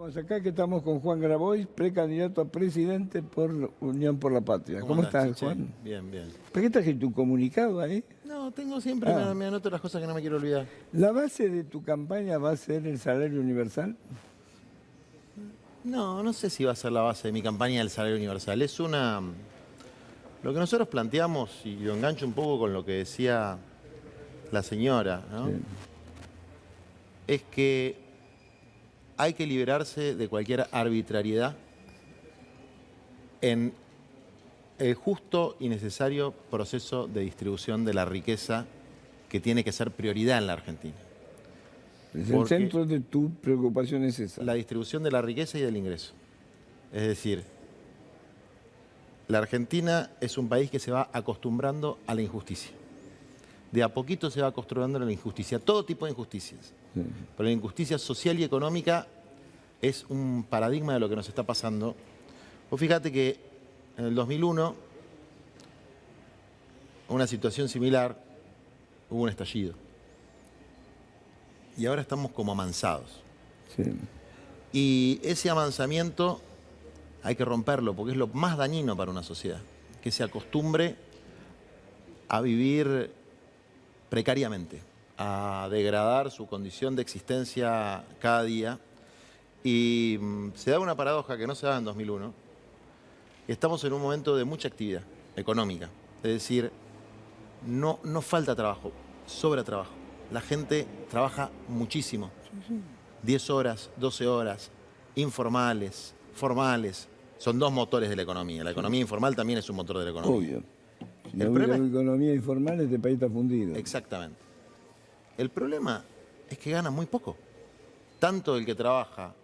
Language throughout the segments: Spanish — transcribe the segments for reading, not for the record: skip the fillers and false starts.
Estamos acá que estamos con Juan Grabois, precandidato a presidente por Unión por la Patria. ¿Cómo estás, Chiche? Juan? Bien, bien. ¿Por qué trajiste un comunicado ahí? No, tengo siempre, me anoto las cosas que no me quiero olvidar. ¿La base de tu campaña va a ser el salario universal? No, no sé si va a ser la base de mi campaña del salario universal. Es una... Lo que nosotros planteamos, y lo engancho un poco con lo que decía la señora, ¿no? Sí. Es que hay que liberarse de cualquier arbitrariedad en el justo y necesario proceso de distribución de la riqueza que tiene que ser prioridad en la Argentina. Es el centro de tu preocupación es esa. La distribución de la riqueza y del ingreso. Es decir, la Argentina es un país que se va acostumbrando a la injusticia. De a poquito se va acostumbrando a la injusticia, todo tipo de injusticias. Sí. Pero la injusticia social y económica es un paradigma de lo que nos está pasando. Vos fíjate que en el 2001, una situación similar, hubo un estallido. Y ahora estamos como amansados. Sí. Y ese amansamiento hay que romperlo porque es lo más dañino para una sociedad, que se acostumbre a vivir precariamente, a degradar su condición de existencia cada día. Y se da una paradoja que no se da en 2001. Estamos en un momento de mucha actividad económica. Es decir, no falta trabajo, sobra trabajo. La gente trabaja muchísimo. 10 horas, 12 horas, informales, formales. Son dos motores de la economía. La economía informal también es un motor de la economía. Obvio. Si El no hubiera problema economía informal, este país está fundido. Exactamente. El problema es que gana muy poco. Tanto el que trabaja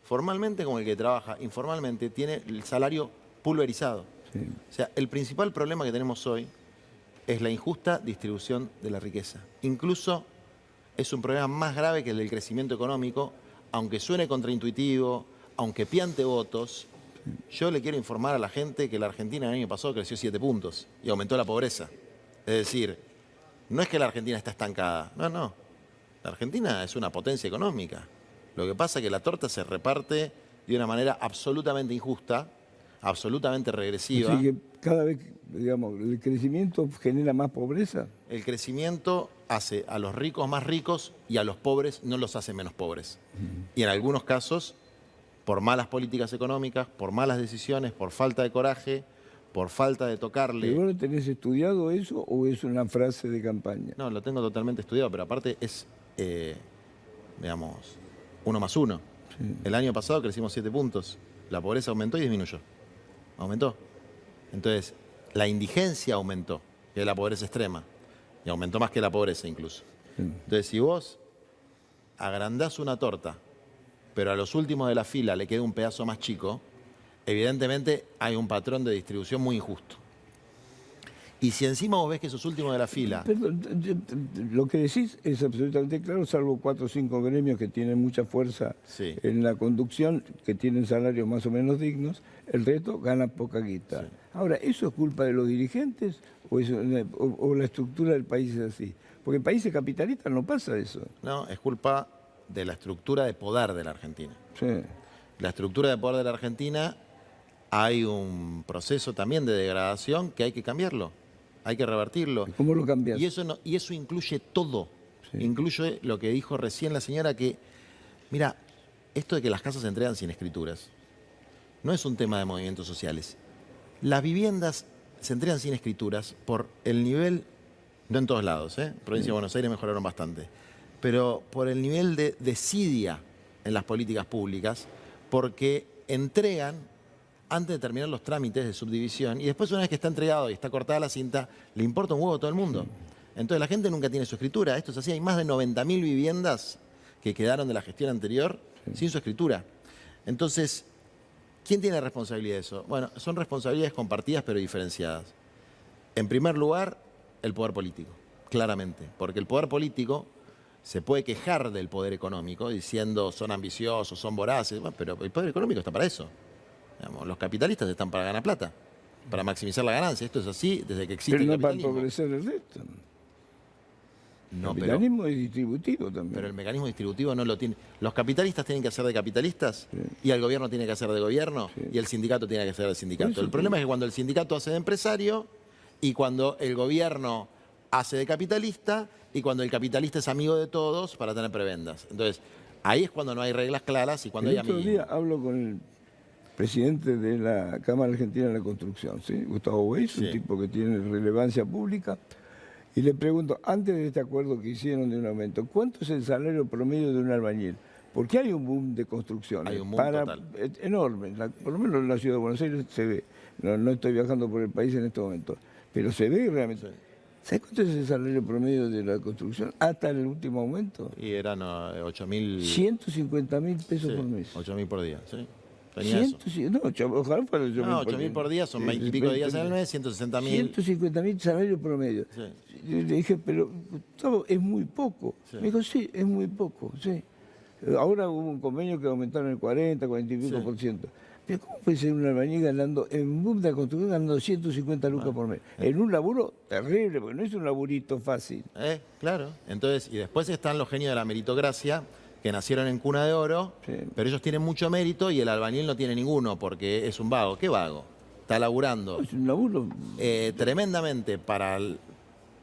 formalmente como el que trabaja informalmente tiene el salario pulverizado. Sí. O sea, el principal problema que tenemos hoy es la injusta distribución de la riqueza. Incluso es un problema más grave que el del crecimiento económico, aunque suene contraintuitivo, aunque piante votos. Yo le quiero informar a la gente que la Argentina el año pasado creció 7 puntos y aumentó la pobreza. Es decir, no es que la Argentina está estancada, no. La Argentina es una potencia económica. Lo que pasa es que la torta se reparte de una manera absolutamente injusta, absolutamente regresiva. Así que cada vez, digamos, el crecimiento genera más pobreza. El crecimiento hace a los ricos más ricos y a los pobres no los hace menos pobres. Y en algunos casos, por malas políticas económicas, por malas decisiones, por falta de coraje, por falta de tocarle... ¿Pero vos lo tenés estudiado eso o es una frase de campaña? No, lo tengo totalmente estudiado, pero aparte es, digamos, 1 más 1. Sí. El año pasado crecimos 7 puntos. La pobreza aumentó y disminuyó. Aumentó. Entonces, la indigencia aumentó, que es la pobreza extrema. Y aumentó más que la pobreza incluso. Sí. Entonces, si vos agrandás una torta, pero a los últimos de la fila le queda un pedazo más chico, evidentemente hay un patrón de distribución muy injusto. Y si encima vos ves que esos últimos de la fila... Perdón, lo que decís es absolutamente claro, salvo 4 o 5 gremios que tienen mucha fuerza Sí. en la conducción, que tienen salarios más o menos dignos, el resto gana poca guita. Sí. Ahora, ¿eso es culpa de los dirigentes o la estructura del país es así? Porque en países capitalistas no pasa eso. No, es culpa de la estructura de poder de la Argentina. Sí. La estructura de poder de la Argentina, hay un proceso también de degradación que hay que cambiarlo, hay que revertirlo. ¿Cómo lo cambias? Y eso incluye todo. Sí. Incluye lo que dijo recién la señora que, mira, esto de que las casas se entregan sin escrituras, no es un tema de movimientos sociales. Las viviendas se entregan sin escrituras por el nivel, no en todos lados, Provincia de Buenos Aires mejoraron bastante, pero por el nivel de desidia en las políticas públicas, porque entregan antes de terminar los trámites de subdivisión y después una vez que está entregado y está cortada la cinta, le importa un huevo a todo el mundo. Entonces la gente nunca tiene su escritura. Esto es así, hay más de 90.000 viviendas que quedaron de la gestión anterior sin su escritura. Entonces, ¿quién tiene responsabilidad de eso? Bueno, son responsabilidades compartidas pero diferenciadas. En primer lugar, el poder político, claramente, porque el poder político se puede quejar del poder económico diciendo son ambiciosos, son voraces, bueno, pero el poder económico está para eso. Digamos, los capitalistas están para ganar plata, para maximizar la ganancia. Esto es así desde que existe Pero el no para capitalismo. empobrecer el resto. No, El capitalismo es distributivo también. pero el mecanismo distributivo no lo tiene. Los capitalistas tienen que hacer de capitalistas y el gobierno tiene que hacer de gobierno y el sindicato tiene que hacer de sindicato. El problema es que cuando el sindicato hace de empresario y cuando el gobierno hace de capitalista y cuando el capitalista es amigo de todos para tener prebendas. Entonces, ahí es cuando no hay reglas claras y cuando hay El otro amiguismo. día hablo con el presidente de la Cámara Argentina de la Construcción, ¿sí? Gustavo Weiss, un tipo que tiene relevancia pública, y le pregunto, antes de este acuerdo que hicieron de un aumento, ¿cuánto es el salario promedio de un albañil? Porque hay un boom de construcciones. Hay un boom total. Enorme. Por lo menos en la ciudad de Buenos Aires se ve. No estoy viajando por el país en este momento, pero se ve realmente. Sí. ¿Sabes cuánto es el salario promedio de la construcción hasta el último aumento? Y eran 8.000... 150.000 pesos por mes. 8.000 por día, sí. Tenía eso. No, ojalá fuera 8.000 No, 8.000 por día son 20 y pico de días en el mes, 160.000. 150.000 salario promedio. Sí. Le dije, pero Gustavo, es muy poco. Sí. Me dijo, sí, es muy poco, sí. Ahora hubo un convenio que aumentaron el 40 y pico por ciento. Pero ¿cómo puede ser un albañil ganando, en un boom de la construcción, ganando 150 lucas por mes? En un laburo terrible, porque no es un laburito fácil. Claro. Entonces, y después están los genios de la meritocracia, que nacieron en cuna de oro, pero ellos tienen mucho mérito y el albañil no tiene ninguno, porque es un vago. ¿Qué vago? Está laburando. Es un laburo. Tremendamente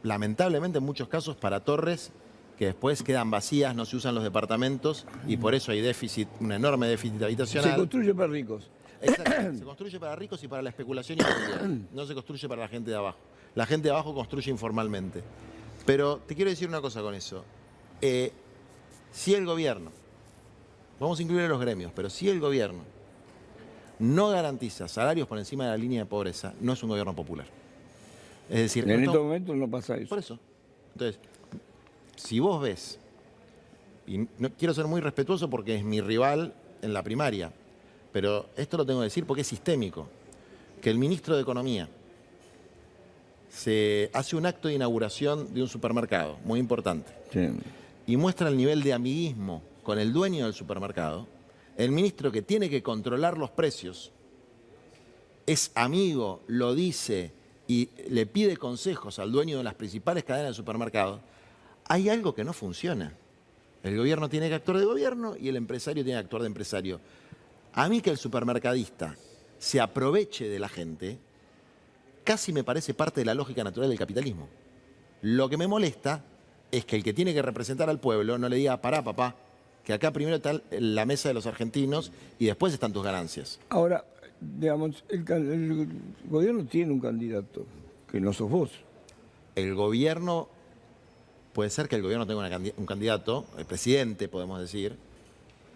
lamentablemente en muchos casos, para torres que después quedan vacías, no se usan los departamentos y por eso hay déficit, un enorme déficit habitacional. Se construye para ricos. Exacto. Se construye para ricos y para la especulación inmobiliaria. No se construye para la gente de abajo. La gente de abajo construye informalmente. Pero te quiero decir una cosa con eso. Si el gobierno, vamos a incluir a los gremios, pero si el gobierno no garantiza salarios por encima de la línea de pobreza, no es un gobierno popular. Es decir, En estos momentos no pasa eso. Por eso. Entonces, si vos ves, y no quiero ser muy respetuoso porque es mi rival en la primaria, pero esto lo tengo que decir porque es sistémico, que el ministro de Economía se hace un acto de inauguración de un supermercado muy importante y muestra el nivel de amiguismo con el dueño del supermercado, el ministro que tiene que controlar los precios es amigo, lo dice y le pide consejos al dueño de las principales cadenas de supermercados, hay algo que no funciona. El gobierno tiene que actuar de gobierno y el empresario tiene que actuar de empresario. A mí que el supermercadista se aproveche de la gente, casi me parece parte de la lógica natural del capitalismo. Lo que me molesta es que el que tiene que representar al pueblo no le diga, pará, papá, que acá primero está la mesa de los argentinos y después están tus ganancias. Ahora, digamos, el gobierno tiene un candidato, que no sos vos. El gobierno, puede ser que el gobierno tenga un candidato, el presidente podemos decir,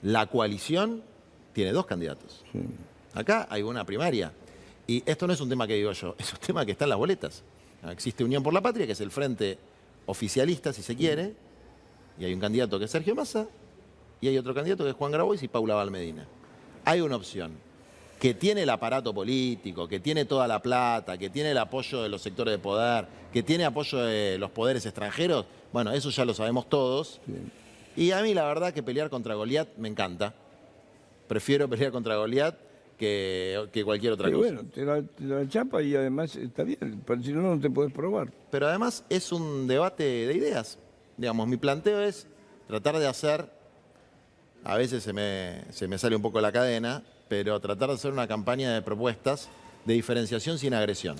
la coalición tiene dos candidatos. Sí. Acá hay una primaria. Y esto no es un tema que digo yo, es un tema que está en las boletas. Existe Unión por la Patria, que es el frente oficialista, si se quiere, y hay un candidato que es Sergio Massa, y hay otro candidato que es Juan Grabois y Paula Valmedina. Hay una opción que tiene el aparato político, que tiene toda la plata, que tiene el apoyo de los sectores de poder, que tiene apoyo de los poderes extranjeros, bueno, eso ya lo sabemos todos. Sí. Y a mí la verdad que pelear contra Goliat me encanta. Prefiero pelear contra Goliat que cualquier otra cosa. Bueno, te la chapa y además está bien, pero si no, no te puedes probar. Pero además es un debate de ideas. Digamos, mi planteo es tratar de hacer, a veces se me sale un poco la cadena, pero tratar de hacer una campaña de propuestas de diferenciación sin agresión.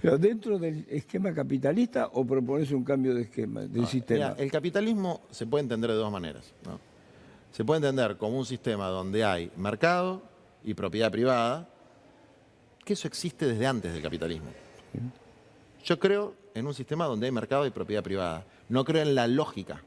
¿Pero dentro del esquema capitalista o propones un cambio de esquema, del sistema? Mira, el capitalismo se puede entender de dos maneras, ¿no? Se puede entender como un sistema donde hay mercado y propiedad privada, que eso existe desde antes del capitalismo. Yo creo en un sistema donde hay mercado y propiedad privada. No creo en la lógica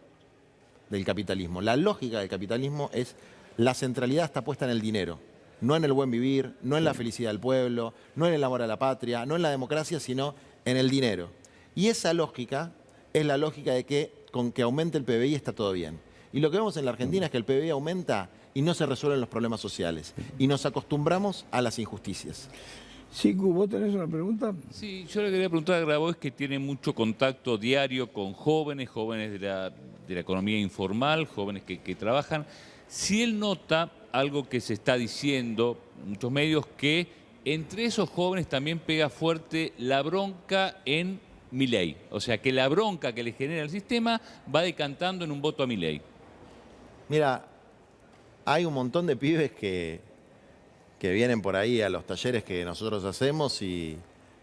del capitalismo. La lógica del capitalismo es la centralidad está puesta en el dinero, no en el buen vivir, no en la felicidad del pueblo, no en el amor a la patria, no en la democracia, sino en el dinero. Y esa lógica es la lógica de que con que aumente el PBI está todo bien. Y lo que vemos en la Argentina es que el PBI aumenta y no se resuelven los problemas sociales. Y nos acostumbramos a las injusticias. Sí, ¿vos tenés una pregunta? Sí, yo le quería preguntar a Grabois, que tiene mucho contacto diario con jóvenes de la economía informal, jóvenes que trabajan. Si él nota algo que se está diciendo en muchos medios, que entre esos jóvenes también pega fuerte la bronca en Milei. O sea, que la bronca que le genera el sistema va decantando en un voto a Milei. Mira, hay un montón de pibes que vienen por ahí a los talleres que nosotros hacemos y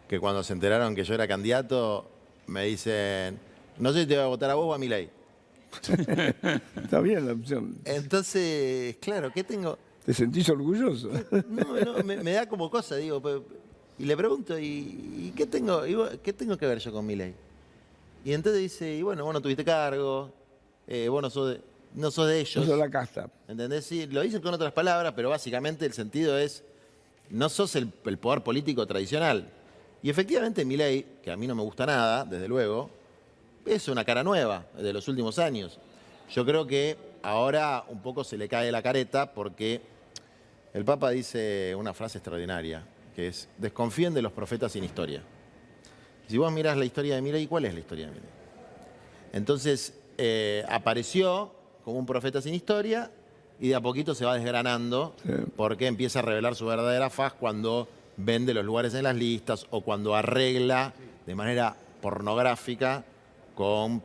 que cuando se enteraron que yo era candidato me dicen, no sé si te voy a votar a vos o a Milei. Está bien la opción. Entonces, claro, ¿qué tengo? ¿Te sentís orgulloso? No, me da como cosa, digo, y le pregunto, ¿y qué tengo? ¿Qué tengo que ver yo con Milei? Y entonces dice, y bueno, vos no tuviste cargo, vos no sos de ellos. No sos la casta. ¿Entendés? Sí, lo dicen con otras palabras, pero básicamente el sentido es, no sos el poder político tradicional. Y efectivamente Milei, que a mí no me gusta nada, desde luego, es una cara nueva de los últimos años. Yo creo que ahora un poco se le cae la careta porque el Papa dice una frase extraordinaria, que es, desconfíen de los profetas sin historia. Si vos mirás la historia de Milei, ¿cuál es la historia de Milei? Entonces, apareció como un profeta sin historia y de a poquito se va desgranando porque empieza a revelar su verdadera faz cuando vende los lugares en las listas o cuando arregla de manera pornográfica con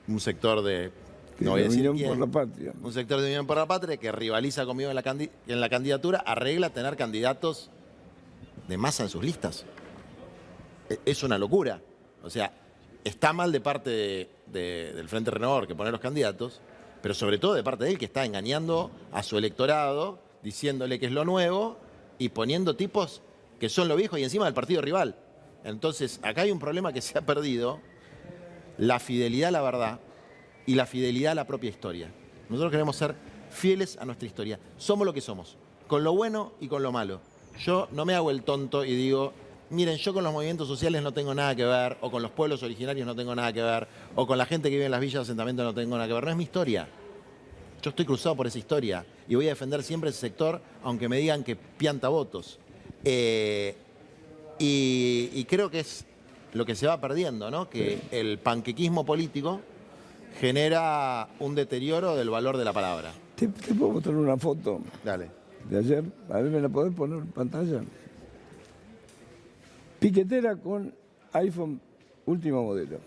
un sector de... No voy a decir Unión por la Patria. Un sector de Unión por la Patria que rivaliza conmigo en la candidatura, arregla tener candidatos de masa en sus listas. Es una locura. O sea, está mal de parte del Frente Renovador que pone los candidatos, pero sobre todo de parte de él que está engañando a su electorado, diciéndole que es lo nuevo y poniendo tipos que son lo viejo y encima del partido rival. Entonces, acá hay un problema que se ha perdido, la fidelidad a la verdad y la fidelidad a la propia historia. Nosotros queremos ser fieles a nuestra historia. Somos lo que somos, con lo bueno y con lo malo. Yo no me hago el tonto y digo, miren, yo con los movimientos sociales no tengo nada que ver, o con los pueblos originarios no tengo nada que ver, o con la gente que vive en las villas de asentamiento no tengo nada que ver. No es mi historia. Yo estoy cruzado por esa historia y voy a defender siempre ese sector, aunque me digan que pianta votos. Y creo que es lo que se va perdiendo, ¿no? Que el panquequismo político genera un deterioro del valor de la palabra. ¿Te puedo mostrar una foto Dale. de ayer? A ver, ¿me la podés poner en pantalla? Piquetera con iPhone último modelo.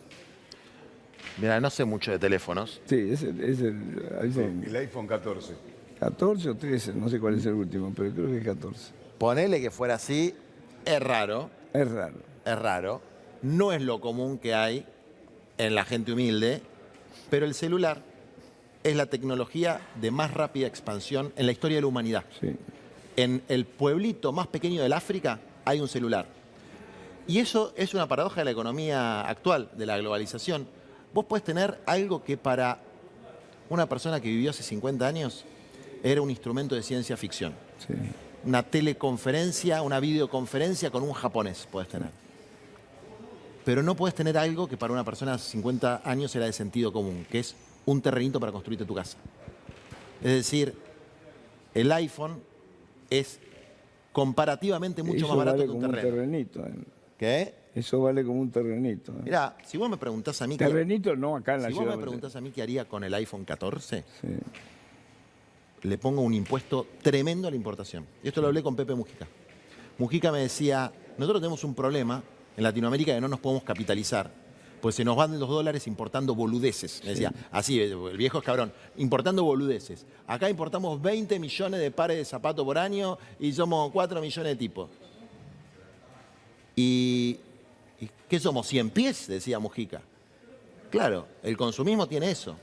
Mira, no sé mucho de teléfonos. Sí, es el iPhone. El iPhone 14. 14 o 13, no sé cuál es el último, pero creo que es 14. Ponele que fuera así, es raro. Es raro. Es raro. No es lo común que hay en la gente humilde, pero el celular es la tecnología de más rápida expansión en la historia de la humanidad. Sí. En el pueblito más pequeño del África hay un celular. Y eso es una paradoja de la economía actual, de la globalización. Vos podés tener algo que para una persona que vivió hace 50 años era un instrumento de ciencia ficción. Sí. Una teleconferencia, una videoconferencia con un japonés podés tener. Pero no podés tener algo que para una persona de 50 años era de sentido común, que es un terrenito para construirte tu casa. Es decir, el iPhone es comparativamente mucho más barato vale que un como terreno. Un terrenito. ¿Qué? Eso vale como un terrenito. Mirá, si vos me preguntás a mí... Terrenito no acá en la Si ciudad. vos me preguntás a mí qué haría con el iPhone 14, Sí. le pongo un impuesto tremendo a la importación. Y esto lo hablé con Pepe Mujica. Mujica me decía, nosotros tenemos un problema en Latinoamérica que no nos podemos capitalizar, pues se nos van los dólares importando boludeces. Me decía, así, el viejo es cabrón, importando boludeces. Acá importamos 20 millones de pares de zapatos por año y somos 4 millones de tipos. ¿Y qué somos? ¿100 pies? Decía Mujica. Claro, el consumismo tiene eso.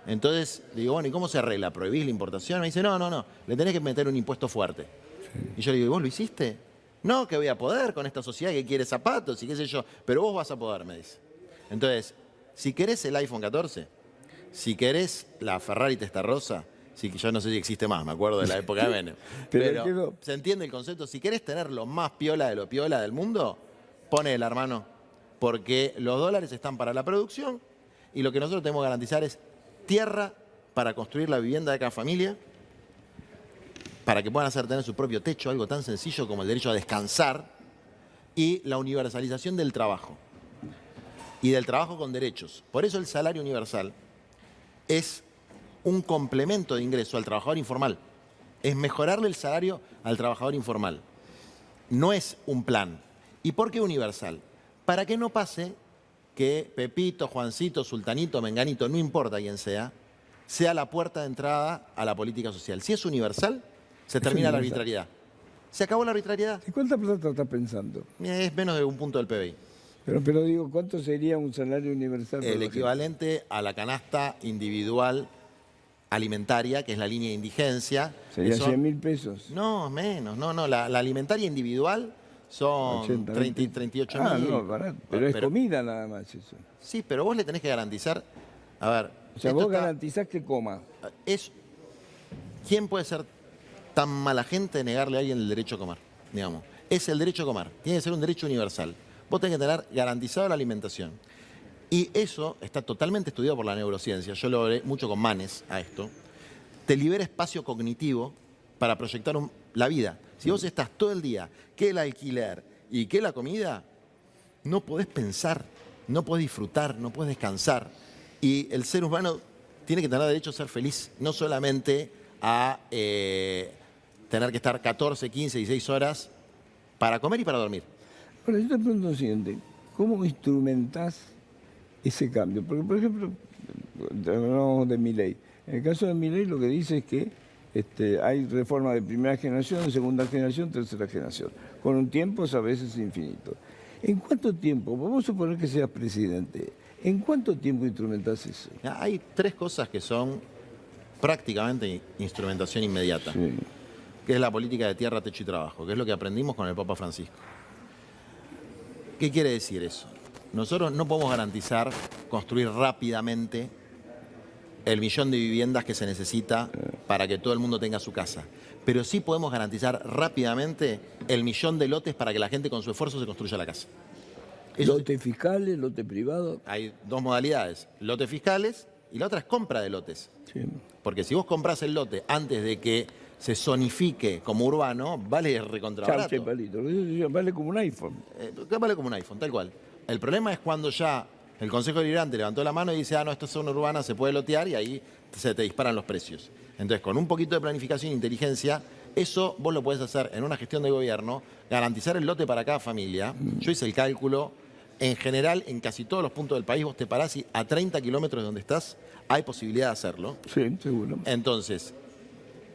Entonces, le digo, bueno, ¿y cómo se arregla? ¿Prohibís la importación? Me dice, no, le tenés que meter un impuesto fuerte. Sí. Y yo le digo, ¿y vos lo hiciste? No, que voy a poder con esta sociedad que quiere zapatos y qué sé yo, pero vos vas a poder, me dice. Entonces, si querés el iPhone 14, si querés la Ferrari Testarossa, yo no sé si existe más, me acuerdo de la época de Menem, pero se entiende el concepto, si querés tener lo más piola de lo piola del mundo, ponela, hermano, porque los dólares están para la producción y lo que nosotros tenemos que garantizar es tierra para construir la vivienda de cada familia, para que puedan hacer tener su propio techo, algo tan sencillo como el derecho a descansar, y la universalización del trabajo. Y del trabajo con derechos. Por eso el salario universal es un complemento de ingreso al trabajador informal. Es mejorarle el salario al trabajador informal. No es un plan. ¿Y por qué universal? para que no pase que Pepito, Juancito, Sultanito, Menganito, no importa quién sea la puerta de entrada a la política social. Si es universal, se termina la arbitrariedad. Se acabó la arbitrariedad. ¿Y cuánta plata estás pensando? Es menos de un punto del PBI. Pero digo, ¿cuánto sería un salario universal? El equivalente a la canasta individual alimentaria, que es la línea de indigencia. ¿Sería 100.000 pesos? No, menos. No, la alimentaria individual son 38.000. Ah, no, barato. Pero es comida nada más eso. Sí, pero vos le tenés que garantizar... A ver... O sea, vos garantizás que coma. ¿Quién puede ser tan mala gente de negarle a alguien el derecho a comer? Digamos, es el derecho a comer. Tiene que ser un derecho universal. Vos tenés que tener garantizado la alimentación. Y eso está totalmente estudiado por la neurociencia. Yo lo hablé mucho con Manes a esto. Te libera espacio cognitivo para proyectar la vida. Si vos estás todo el día que el alquiler y que la comida, no podés pensar, no podés disfrutar, no podés descansar. Y el ser humano tiene que tener derecho a ser feliz, no solamente a tener que estar 14, 15, 16 horas para comer y para dormir. Ahora, yo te pregunto lo siguiente, ¿cómo instrumentás ese cambio? Porque, por ejemplo, hablamos de Milei. En el caso de Milei lo que dice es que hay reformas de primera generación, de segunda generación, tercera generación, con un tiempo a veces infinito. ¿En cuánto tiempo, vamos a suponer que seas presidente, en cuánto tiempo instrumentás eso? Hay tres cosas que son prácticamente instrumentación inmediata, Sí. que es la política de tierra, techo y trabajo, que es lo que aprendimos con el Papa Francisco. ¿Qué quiere decir eso? Nosotros no podemos garantizar construir rápidamente el 1.000.000 de viviendas que se necesita para que todo el mundo tenga su casa. Pero sí podemos garantizar rápidamente el 1.000.000 de lotes para que la gente con su esfuerzo se construya la casa. ¿Lotes fiscales, lotes privados? Hay dos modalidades, lotes fiscales y la otra es compra de lotes. Sí. Porque si vos comprás el lote antes de que se zonifique como urbano, vale recontrabarato. Chau, palito. Vale como un iPhone. Vale como un iPhone, tal cual. El problema es cuando ya el Consejo Deliberante levantó la mano y dice, no, esto es zona urbana, se puede lotear, y ahí se te disparan los precios. Entonces, con un poquito de planificación e inteligencia, eso vos lo podés hacer en una gestión de gobierno, garantizar el lote para cada familia. Yo hice el cálculo, en general, en casi todos los puntos del país, vos te parás y a 30 kilómetros de donde estás hay posibilidad de hacerlo. Sí, seguro. Entonces,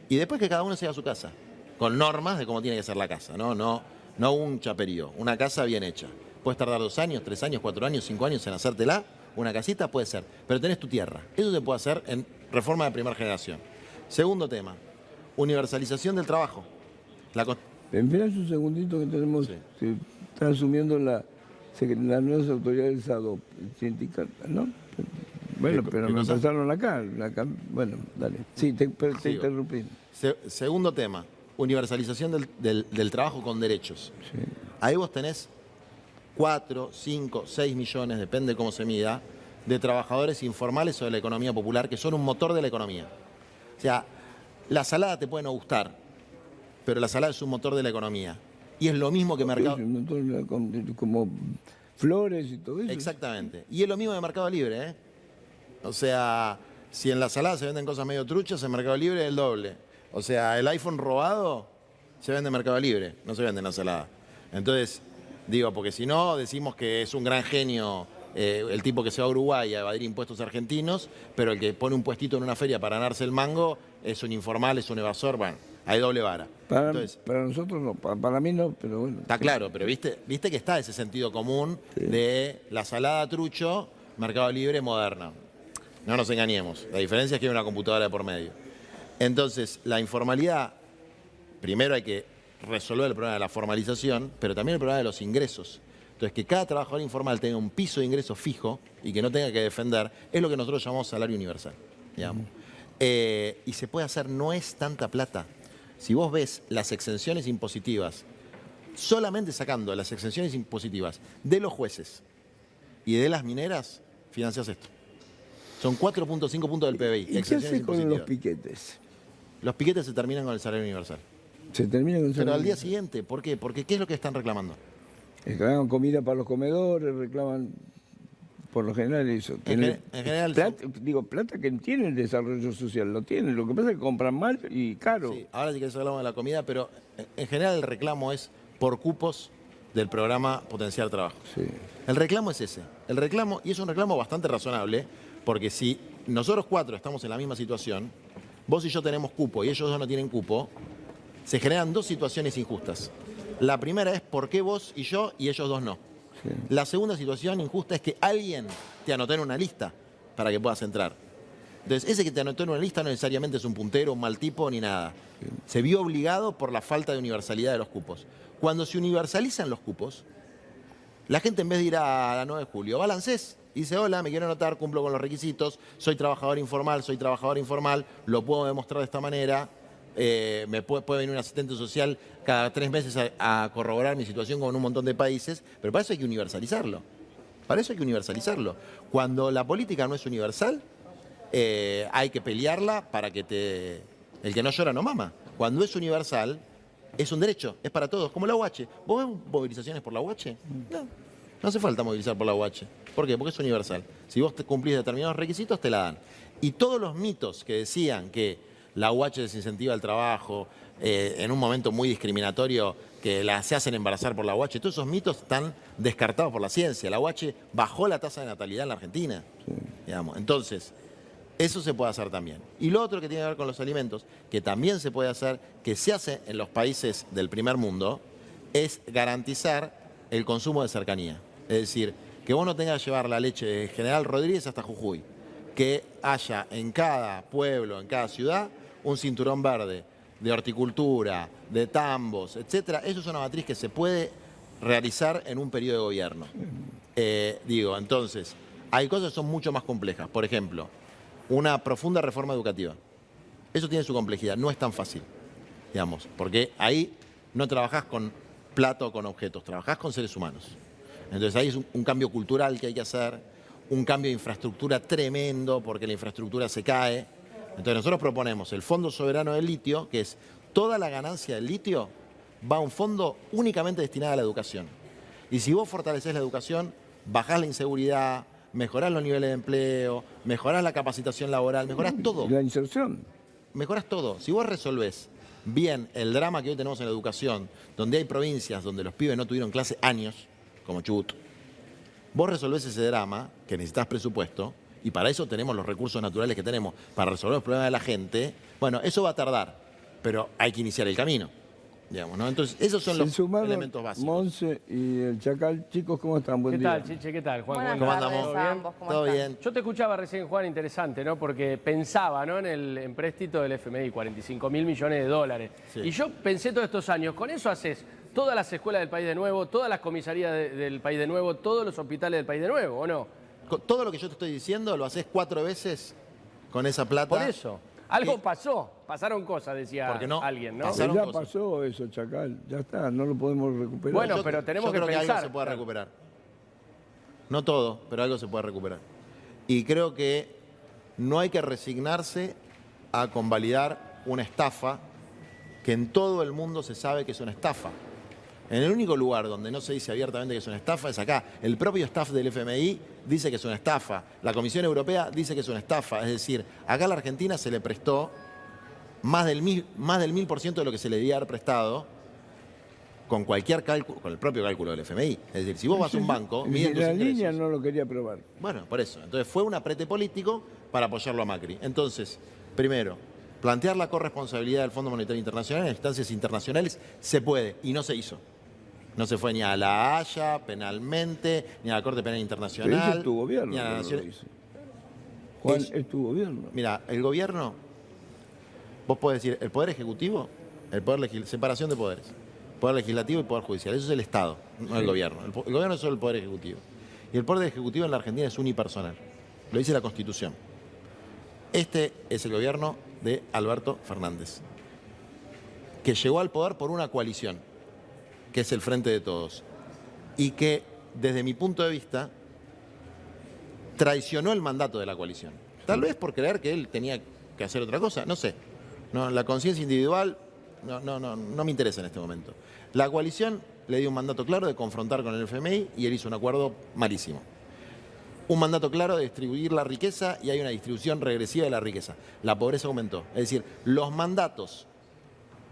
y después que cada uno se haga su casa, con normas de cómo tiene que ser la casa, no un chaperío, una casa bien hecha. Puedes tardar 2 años, 3 años, 4 años, 5 años en hacértela, una casita puede ser, pero tenés tu tierra. Eso se puede hacer en reforma de primera generación. Segundo tema, universalización del trabajo. Esperás un segundito que tenemos, que está asumiendo las nuevas autoridades del SADOP, sindical, ¿no? Bueno, pero me pasaron acá, bueno, dale. Sí, te interrumpí. Segundo tema, universalización del trabajo con derechos. Sí. Ahí vos tenés 4, 5, 6 millones, depende de cómo se mida, de trabajadores informales o de la economía popular, que son un motor de la economía. O sea, la salada te puede no gustar, pero la salada es un motor de la economía. Y es lo mismo que mercado... Como flores y todo eso. Exactamente. Y es lo mismo de Mercado Libre, ¿eh? O sea, si en la salada se venden cosas medio truchas, en Mercado Libre es el doble. O sea, el iPhone robado se vende en Mercado Libre, no se vende en la salada. Entonces, digo, porque si no, decimos que es un gran genio el tipo que se va a Uruguay a evadir impuestos argentinos, pero el que pone un puestito en una feria para ganarse el mango es un informal, es un evasor, bueno, hay doble vara. Para nosotros no, para mí no, pero bueno. Está claro, pero viste que está ese sentido común de la salada trucho, Mercado Libre, Moderna. No nos engañemos, la diferencia es que hay una computadora de por medio. Entonces, la informalidad, primero hay que resolver el problema de la formalización, pero también el problema de los ingresos. Entonces, que cada trabajador informal tenga un piso de ingreso fijo y que no tenga que defender, es lo que nosotros llamamos salario universal, digamos. Y se puede hacer, no es tanta plata. Si vos ves las exenciones impositivas, solamente sacando las exenciones impositivas de los jueces y de las mineras, financias esto. Son 4.5 puntos del PBI. ¿Y qué hace con los piquetes? Los piquetes se terminan con el salario universal. Se terminan con el salario Pero al día siguiente, ¿por qué? Porque ¿qué es lo que están reclamando? Reclaman comida para los comedores, reclaman, por lo general, eso. En general... Plata que tiene el desarrollo social, lo tienen. Lo que pasa es que compran mal y caro. Sí, ahora sí que hablamos de la comida, pero en general el reclamo es por cupos del programa Potenciar Trabajo. Sí. El reclamo es ese. El reclamo, y es un reclamo bastante razonable, porque si nosotros 4 estamos en la misma situación, vos y yo tenemos cupo y ellos 2 no tienen cupo, se generan 2 situaciones injustas. La primera es ¿por qué vos y yo y ellos 2 no? Sí. La segunda situación injusta es que alguien te anotó en una lista para que puedas entrar. Entonces, ese que te anotó en una lista no necesariamente es un puntero, un mal tipo, ni nada. Se vio obligado por la falta de universalidad de los cupos. Cuando se universalizan los cupos, la gente en vez de ir a la 9 de julio, va al ANSES y dice, hola, me quiero anotar, cumplo con los requisitos, soy trabajador informal, lo puedo demostrar de esta manera, me puede venir un asistente social cada 3 meses a corroborar mi situación con un montón de países, pero para eso hay que universalizarlo. Cuando la política no es universal, hay que pelearla para que el que no llora no mama. Cuando es universal, es un derecho, es para todos, como la UH. ¿Vos ves movilizaciones por la UH? No hace falta movilizar por la UH. ¿Por qué? Porque es universal. Si vos cumplís determinados requisitos, te la dan. Y todos los mitos que decían que la UH desincentiva el trabajo, en un momento muy discriminatorio, que se hacen embarazar por la UH, todos esos mitos están descartados por la ciencia. La UH bajó la tasa de natalidad en la Argentina. Digamos. Entonces, eso se puede hacer también. Y lo otro que tiene que ver con los alimentos, que también se puede hacer, que se hace en los países del primer mundo, es garantizar el consumo de cercanía. Es decir, que vos no tengas que llevar la leche de General Rodríguez hasta Jujuy. Que haya en cada pueblo, en cada ciudad, un cinturón verde de horticultura, de tambos, etcétera. Eso es una matriz que se puede realizar en un periodo de gobierno. Entonces, hay cosas que son mucho más complejas. Por ejemplo, una profunda reforma educativa. Eso tiene su complejidad, no es tan fácil, digamos, porque ahí no trabajás con plata o con objetos, trabajás con seres humanos. Entonces ahí es un cambio cultural que hay que hacer, un cambio de infraestructura tremendo, porque la infraestructura se cae. Entonces nosotros proponemos el Fondo Soberano del Litio, que es toda la ganancia del litio va a un fondo únicamente destinado a la educación. Y si vos fortalecés la educación, bajás la inseguridad, mejorás los niveles de empleo, mejorás la capacitación laboral, mejorás todo. La inserción. Mejorás todo. Si vos resolvés bien el drama que hoy tenemos en la educación, donde hay provincias donde los pibes no tuvieron clase años, como Chubut, vos resolvés ese drama, que necesitas presupuesto, y para eso tenemos los recursos naturales que tenemos, para resolver los problemas de la gente. Bueno, eso va a tardar, pero hay que iniciar el camino. Digamos, ¿no? Entonces, esos son los elementos básicos. Monse y el Chacal. Chicos, ¿cómo están? Buen día. ¿Qué tal, Chiche? ¿Qué tal, Juan? ¿Cómo andamos? ¿Todo bien? Yo te escuchaba recién, Juan, interesante, ¿no? Porque pensaba, ¿no? en el empréstito del FMI, 45.000 millones de dólares. Sí. Y yo pensé todos estos años, con eso haces todas las escuelas del país de nuevo, todas las comisarías del país de nuevo, todos los hospitales del país de nuevo, ¿o no? Todo lo que yo te estoy diciendo lo haces 4 veces con esa plata. Por eso. Algo pasó, pasaron cosas, decía alguien, ¿no? Pasaron Ya cosas. pasó eso, Chacal. Ya está, no lo podemos recuperar. Bueno, pero tenemos que creo que pensar. algo se puede recuperar. No todo, pero algo se puede recuperar. Y creo que no hay que resignarse a convalidar una estafa que en todo el mundo se sabe que es una estafa. En el único lugar donde no se dice abiertamente que es una estafa es acá. El propio staff del FMI dice que es una estafa. La Comisión Europea dice que es una estafa. Es decir, acá a la Argentina se le prestó más del 1000% de lo que se le debía haber prestado con cualquier cálculo, con el propio cálculo del FMI. Es decir, si vos vas a un banco, miden tus la ingresos. línea no lo quería probar. Bueno, por eso. Entonces fue un aprete político para apoyarlo a Macri. Entonces, primero, plantear la corresponsabilidad del Fondo Monetario Internacional en instancias internacionales se puede y no se hizo. No se fue ni a la Haya penalmente, ni a la Corte Penal Internacional. Pero es tu gobierno. Ni a la que Nación... lo hizo. Juan, es tu gobierno. Mira, el gobierno, vos podés decir, el Poder Ejecutivo, separación de poderes. Poder Legislativo y Poder Judicial. Eso es el Estado, no el gobierno. El gobierno es solo el Poder Ejecutivo. Y el Poder Ejecutivo en la Argentina es unipersonal. Lo dice la Constitución. Este es el gobierno de Alberto Fernández, que llegó al poder por una coalición, que es el Frente de Todos, y que, desde mi punto de vista, traicionó el mandato de la coalición. Tal vez por creer que él tenía que hacer otra cosa, no sé. No, la conciencia individual no me interesa en este momento. La coalición le dio un mandato claro de confrontar con el FMI y él hizo un acuerdo malísimo. Un mandato claro de distribuir la riqueza y hay una distribución regresiva de la riqueza. La pobreza aumentó. Es decir, los mandatos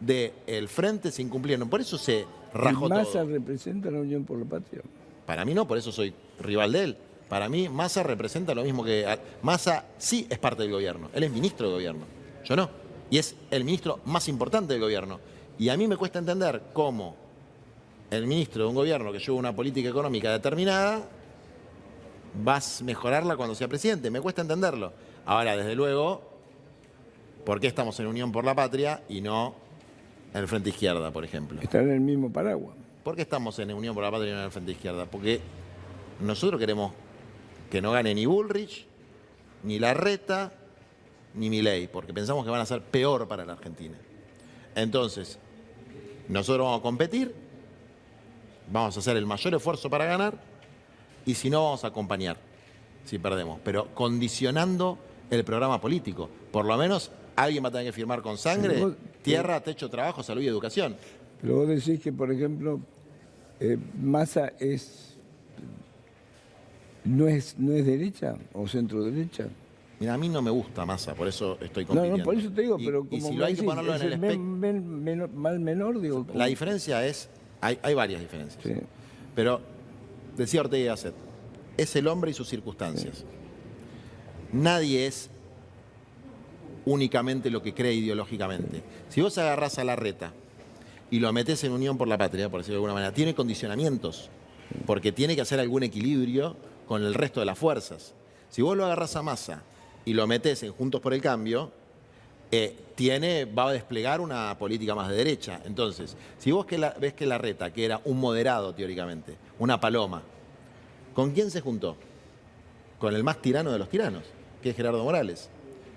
del Frente se incumplieron. Por eso se rajó Massa todo. representa la Unión por la Patria. Para mí no, por eso soy rival de él. Para mí Massa representa lo mismo que... Massa sí es parte del gobierno, él es ministro del gobierno, yo no. Y es el ministro más importante del gobierno. Y a mí me cuesta entender cómo el ministro de un gobierno que lleva una política económica determinada va a mejorarla cuando sea presidente. Me cuesta entenderlo. Ahora, desde luego, ¿por qué estamos en Unión por la Patria y no en el Frente Izquierda, por ejemplo? Están en el mismo paraguas. ¿Por qué estamos en Unión por la Patria y no en el Frente Izquierda? Porque nosotros queremos que no gane ni Bullrich, ni Larreta, ni Milei, porque pensamos que van a ser peor para la Argentina. Entonces, nosotros vamos a competir, vamos a hacer el mayor esfuerzo para ganar, y si no, vamos a acompañar, si perdemos, pero condicionando el programa político. Por lo menos alguien va a tener que firmar con sangre, tierra, techo, trabajo, salud y educación. Pero vos decís que, por ejemplo, Massa no es derecha o centro derecha. Mira, a mí no me gusta Massa, por eso estoy compitiendo. No, por eso te digo, pero y como si lo hay que decís, ponerlo en es el espectro. mal menor, digo. La diferencia es, hay varias diferencias, Sí. pero decía Ortega y Gasset, es el hombre y sus circunstancias. Sí. Nadie es únicamente lo que cree ideológicamente. Si vos agarrás a Larreta y lo metés en Unión por la Patria, por decirlo de alguna manera, tiene condicionamientos, porque tiene que hacer algún equilibrio con el resto de las fuerzas. Si vos lo agarrás a Massa y lo metés en Juntos por el Cambio, va a desplegar una política más de derecha. Entonces, si vos ves que Larreta, que era un moderado teóricamente, una paloma, ¿con quién se juntó? Con el más tirano de los tiranos, que es Gerardo Morales,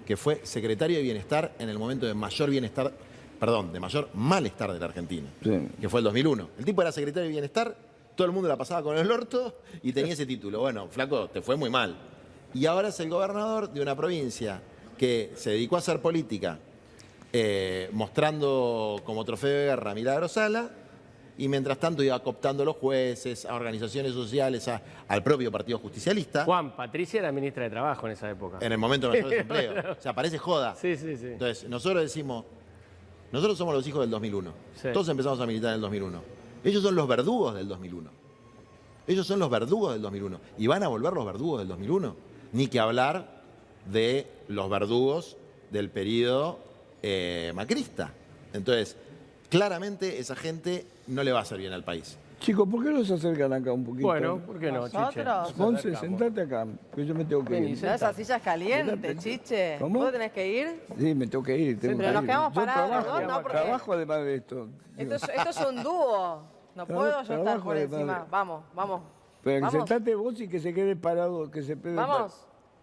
que fue secretario de Bienestar en el momento de mayor bienestar, perdón, de mayor malestar de la Argentina, sí, que fue el 2001. El tipo era secretario de Bienestar, todo el mundo la pasaba con el orto y tenía ese título. Bueno, flaco, te fue muy mal. Y ahora es el gobernador de una provincia que se dedicó a hacer política, mostrando como trofeo de guerra a Milagro Sala, y mientras tanto iba cooptando a los jueces, a organizaciones sociales, al propio Partido Justicialista. Juan, Patricia era ministra de Trabajo en esa época. En el momento de mayor desempleo. O sea, parece joda. Sí, sí, sí. Entonces, nosotros decimos, nosotros somos los hijos del 2001. Sí. Todos empezamos a militar en el 2001. Ellos son los verdugos del 2001. Ellos son los verdugos del 2001. ¿Y van a volver los verdugos del 2001? Ni que hablar de los verdugos del periodo macrista. Entonces, claramente esa gente no le va a hacer bien al país. Chicos, ¿por qué no se acercan acá un poquito? Bueno, ¿por qué no, Chiche? Monse, sentate acá, que yo me tengo que ir. No, esa silla es caliente, Chiche. ¿Cómo? ¿Vos tenés que ir? Sí, me tengo que ir. Pero nos quedamos parados, ¿no? Porque trabajo además de esto. Esto es un dúo. No puedo yo estar por encima. Vamos, vamos. Pero sentate vos y que se quede parado, que se pegue. Vamos.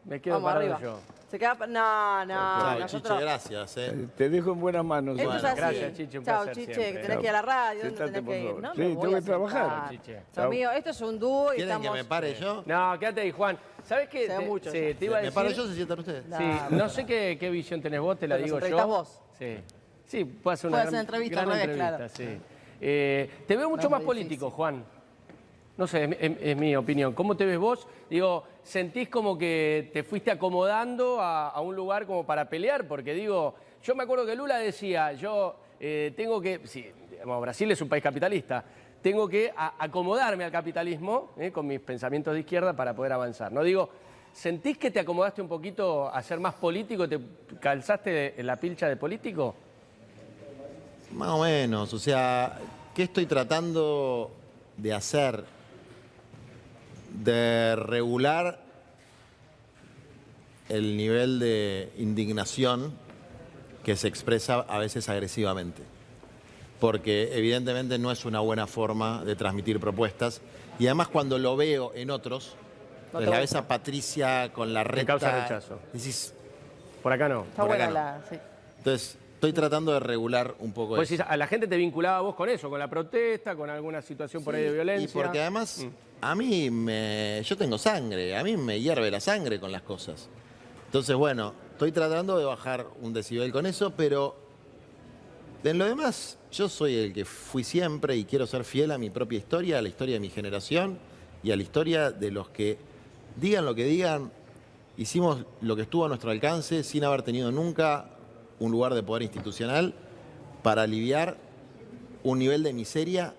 Me quedo parado arriba. yo. Se queda... No, Chao, Chiche, gracias. Te dejo en buenas manos. Esto es así. Gracias, Chiche, un Chao, placer Chiche, siempre. que tenés que ir a la radio. Sentate, tenés que ir. por favor. No, Sí, me voy tengo a que trabajar. Son mío, esto es un dúo y ¿Quieren estamos... que me pare yo? No, quédate ahí, Juan. ¿Sabés qué? Te iba a decir... ¿Me paro yo? ¿Se sientan ustedes? Sí, no sé qué visión tenés vos, te la digo yo. Vos. Sí. Sí, puede hacer una gran entrevista, gran entrevista, claro. sí. Te veo mucho más político, Juan. No sé, es mi opinión. ¿Cómo te ves vos? Digo, ¿sentís como que te fuiste acomodando a un lugar como para pelear? Porque digo, yo me acuerdo que Lula decía, yo tengo que, sí, digamos, Brasil es un país capitalista, tengo que acomodarme al capitalismo con mis pensamientos de izquierda para poder avanzar. No digo, ¿sentís que te acomodaste un poquito a ser más político, te calzaste en la pilcha de político? Más o menos, o sea, ¿qué estoy tratando de hacer? De regular el nivel de indignación que se expresa a veces agresivamente. Porque evidentemente no es una buena forma de transmitir propuestas. Y además cuando lo veo en otros, la ves a Patricia con la recta... Me causa rechazo. Decís, Por acá no. Está buena la... Sí. Entonces, estoy tratando de regular un poco pues eso. A la gente te vinculaba vos con eso, con la protesta, con alguna situación por ahí de violencia. Y porque además, a mí yo tengo sangre, a mí me hierve la sangre con las cosas. Entonces, bueno, estoy tratando de bajar un decibel con eso, pero en lo demás, yo soy el que fui siempre y quiero ser fiel a mi propia historia, a la historia de mi generación y a la historia de los que, digan lo que digan, hicimos lo que estuvo a nuestro alcance sin haber tenido nunca un lugar de poder institucional para aliviar un nivel de miseria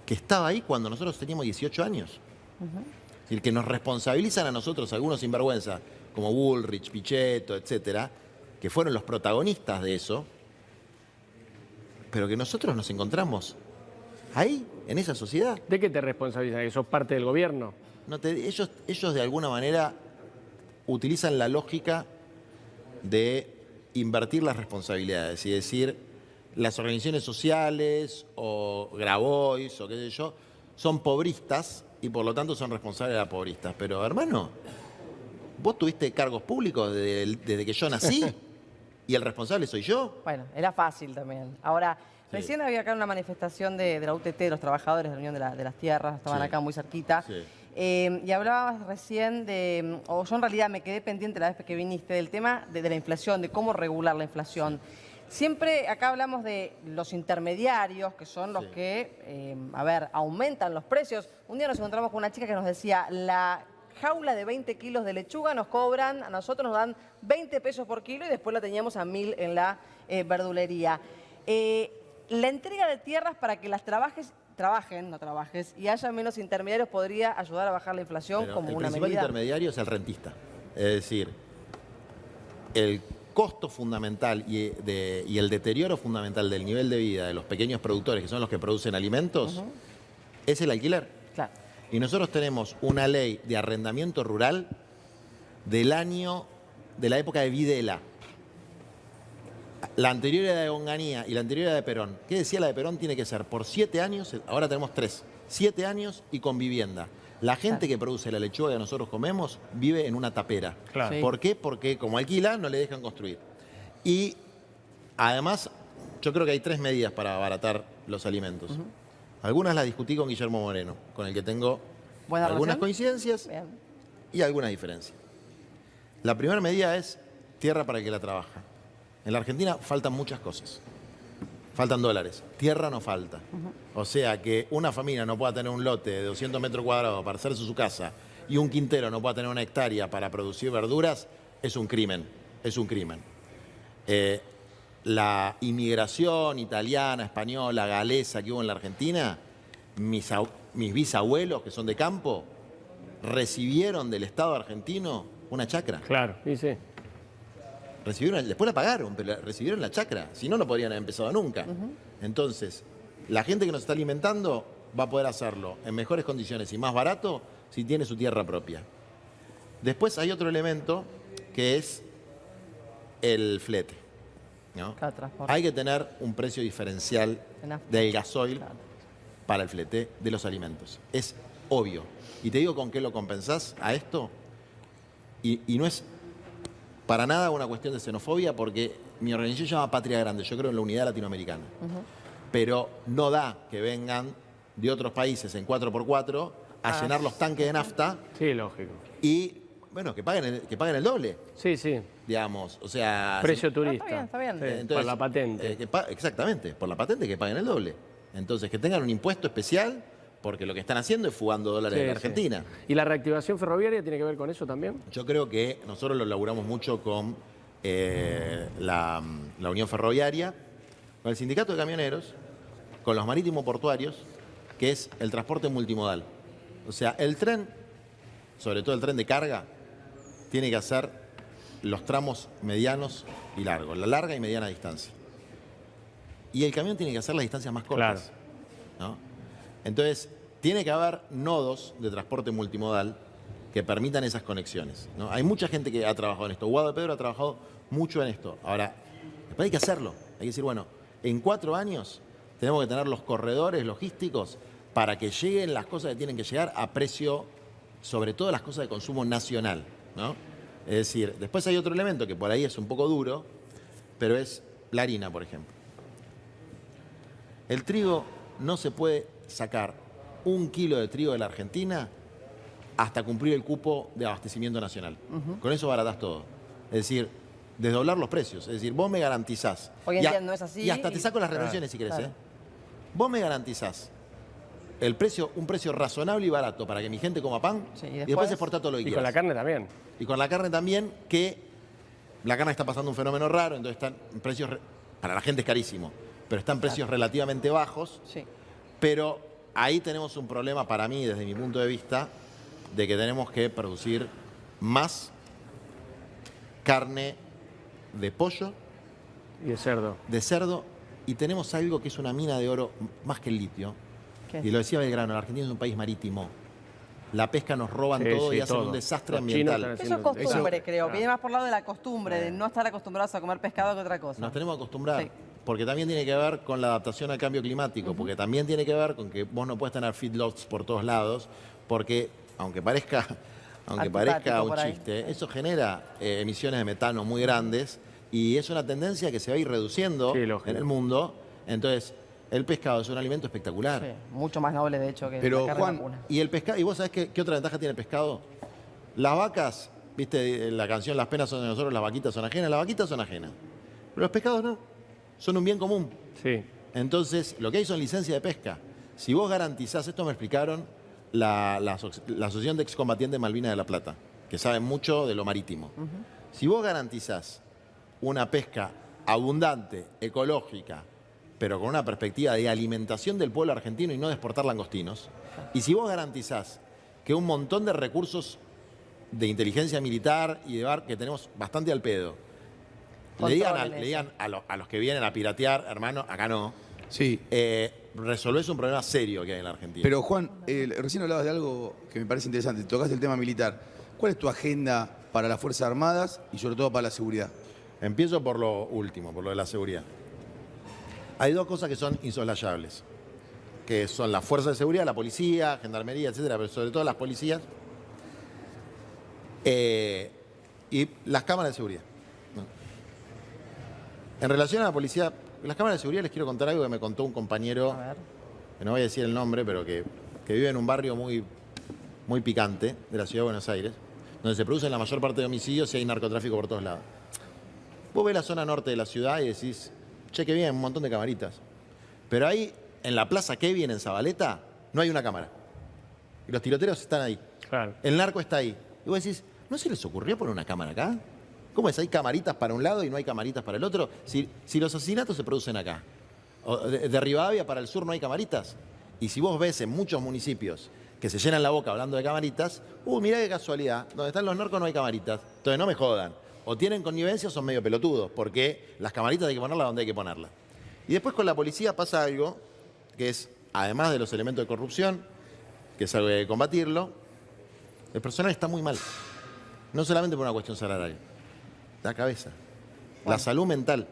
que estaba ahí cuando nosotros teníamos 18 años. Es decir, que nos responsabilizan a nosotros, algunos sinvergüenza, como Bullrich, Pichetto, etcétera, que fueron los protagonistas de eso, pero que nosotros nos encontramos ahí, en esa sociedad. ¿De qué te responsabilizan? ¿Que sos parte del gobierno? No ellos de alguna manera utilizan la lógica de invertir las responsabilidades y decir, las organizaciones sociales o Grabois o qué sé yo, son pobristas y por lo tanto son responsables de las pobristas. Pero hermano, vos tuviste cargos públicos desde que yo nací y el responsable soy yo. Bueno, era fácil también. Ahora, recién había acá una manifestación de la UTT, de los trabajadores de la Unión de las Tierras, estaban acá muy cerquita. Sí. Y hablabas recién o yo en realidad me quedé pendiente la vez que viniste, del tema de la inflación, de cómo regular la inflación. Siempre acá hablamos de los intermediarios, que son los que, aumentan los precios. Un día nos encontramos con una chica que nos decía, la jaula de 20 kilos de lechuga nos cobran, a nosotros nos dan 20 pesos por kilo y después la teníamos a 1000 en la verdulería. La entrega de tierras para que las trabajes y haya menos intermediarios podría ayudar a bajar la inflación. Pero como una medida. El principal intermediario es el rentista. Es decir, el costo fundamental y el deterioro fundamental del nivel de vida de los pequeños productores, que son los que producen alimentos, es el alquiler. Claro. Y nosotros tenemos una ley de arrendamiento rural de la época de Videla. La anterior era de Onganía y la anterior era de Perón. ¿Qué decía la de Perón? Tiene que ser por 7 años, ahora tenemos 3. 7 años y con vivienda. La gente que produce la lechuga que nosotros comemos vive en una tapera. Claro. Sí. ¿Por qué? Porque como alquila no le dejan construir. Y además, yo creo que hay 3 medidas para abaratar los alimentos. Algunas las discutí con Guillermo Moreno, con el que tengo ¿Buena algunas relación? coincidencias Bien. y algunas diferencias. La primera medida es tierra para el que la trabaja. En la Argentina faltan muchas cosas. Faltan dólares. Tierra no falta. O sea, que una familia no pueda tener un lote de 200 metros cuadrados para hacerse su casa y un quintero no pueda tener una hectárea para producir verduras, es un crimen. Es un crimen. La inmigración italiana, española, galesa que hubo en la Argentina, mis bisabuelos, que son de campo, recibieron del Estado argentino una chacra. Claro, y sí. Después la pagaron, pero recibieron la chacra. Si no, no podrían haber empezado nunca. Entonces, la gente que nos está alimentando va a poder hacerlo en mejores condiciones y más barato si tiene su tierra propia. Después hay otro elemento que es el flete, ¿no? Claro, transporte. Hay que tener un precio diferencial del gasoil Claro. para el flete de los alimentos. Es obvio. Y te digo con qué lo compensás a esto. Y no es para nada una cuestión de xenofobia, porque mi organización se llama Patria Grande, yo creo en la unidad latinoamericana. Pero no da que vengan de otros países en 4x4 a llenar los tanques de nafta Sí, lógico. y, bueno, que paguen el doble, Sí, sí. digamos. O sea, Precio turista. Está bien, está bien. Sí, por la patente. exactamente, por la patente que paguen el doble. Entonces, que tengan un impuesto especial, porque lo que están haciendo es fugando dólares Sí, de la sí. Argentina. ¿Y la reactivación ferroviaria tiene que ver con eso también? Yo creo que nosotros lo laburamos mucho con la Unión Ferroviaria, con el Sindicato de Camioneros, con los marítimos portuarios, que es el transporte multimodal. O sea, el tren, sobre todo el tren de carga, tiene que hacer los tramos medianos y largos, la larga y mediana distancia. Y el camión tiene que hacer las distancias más cortas. Claro. ¿No? Entonces, tiene que haber nodos de transporte multimodal que permitan esas conexiones, ¿no? Hay mucha gente que ha trabajado en esto. Guado de Pedro ha trabajado mucho en esto. Ahora, después hay que hacerlo. Hay que decir, bueno, en 4 años tenemos que tener los corredores logísticos para que lleguen las cosas que tienen que llegar a precio, sobre todo las cosas de consumo nacional, ¿no? Es decir, después hay otro elemento que por ahí es un poco duro, pero es la harina, por ejemplo. El trigo no se puede sacar 1 kilo de trigo de la Argentina hasta cumplir el cupo de abastecimiento nacional. Con eso baratás todo. Es decir, desdoblar los precios. Es decir, vos me garantizás. Hoy en día no es así. Y hasta te saco las retenciones si querés. Claro. Vos me garantizás un precio razonable y barato para que mi gente coma pan Sí, y después exportar todo lo que Y quieras. con la carne también. Y con la carne también, que la carne está pasando un fenómeno raro, entonces están en precios, para la gente es carísimo, pero están en precios relativamente bajos. Sí. Pero ahí tenemos un problema para mí, desde mi punto de vista, de que tenemos que producir más carne de pollo, Y de cerdo. de cerdo, y tenemos algo que es una mina de oro más que el litio. ¿Qué? Y lo decía Belgrano, la Argentina es un país marítimo. La pesca nos roban Sí, todo sí, y hacen todo. un desastre Los chinos ambiental. están Eso es costumbre, Eso- creo. Viene más por el lado de la costumbre, de no estar acostumbrados a comer pescado que otra cosa. Nos tenemos que acostumbrar, Sí. porque también tiene que ver con la adaptación al cambio climático, porque también tiene que ver con que vos no puedes tener feedlots por todos lados, porque aunque parezca Antipático un por ahí. chiste, eso genera emisiones de metano muy grandes y es una tendencia que se va a ir reduciendo Sí, lógico. en el mundo. Entonces, el pescado es un alimento Sí, espectacular. mucho más noble, de hecho, que Pero, la carne Juan, vacuna. Y el pescado, ¿y vos sabés qué otra ventaja tiene el pescado? Las vacas, viste la canción Las penas son de nosotros, las vaquitas son ajenas. Las vaquitas son ajenas. Pero los pescados no. Son un bien común. Sí. Entonces, lo que hay son licencias de pesca. Si vos garantizás, esto me explicaron la Asociación de Excombatientes de Malvinas de la Plata, que saben mucho de lo marítimo. Si vos garantizás una pesca abundante, ecológica, pero con una perspectiva de alimentación del pueblo argentino y no de exportar langostinos, y si vos garantizás que un montón de recursos de inteligencia militar y de bar que tenemos bastante al pedo, le digan a los que vienen a piratear, hermano, acá no, Sí. resolvés un problema serio que hay en la Argentina. Pero Juan, recién hablabas de algo que me parece interesante. Tocaste el tema militar. ¿Cuál es tu agenda para las Fuerzas Armadas y sobre todo para la seguridad? Empiezo por lo último, por lo de la seguridad. Hay dos cosas que son insoslayables, que son las fuerzas de seguridad, la policía, gendarmería, etcétera, pero sobre todo las policías y las cámaras de seguridad. ¿No? En relación a la policía, las cámaras de seguridad les quiero contar algo que me contó un compañero, A ver. que no voy a decir el nombre, pero que vive en un barrio muy, muy picante de la ciudad de Buenos Aires, donde se producen la mayor parte de homicidios y hay narcotráfico por todos lados. Vos ves la zona norte de la ciudad y decís, che, qué bien, un montón de camaritas. Pero ahí, en la Plaza Kevin, en Zabaleta, no hay una cámara. Y los tiroteros están ahí. Claro. El narco está ahí. Y vos decís, ¿no se les ocurrió poner una cámara acá? ¿Cómo es? ¿Hay camaritas para un lado y no hay camaritas para el otro? Si los asesinatos se producen acá, o de Rivadavia para el sur no hay camaritas. Y si vos ves en muchos municipios que se llenan la boca hablando de camaritas, mirá qué casualidad, donde están los narcos no hay camaritas. Entonces no me jodan. O tienen connivencia o son medio pelotudos, porque las camaritas hay que ponerlas donde hay que ponerlas. Y después con la policía pasa algo, que es, además de los elementos de corrupción, que es algo que hay que combatirlo, el personal está muy mal. No solamente por una cuestión salarial, la cabeza, la salud mental,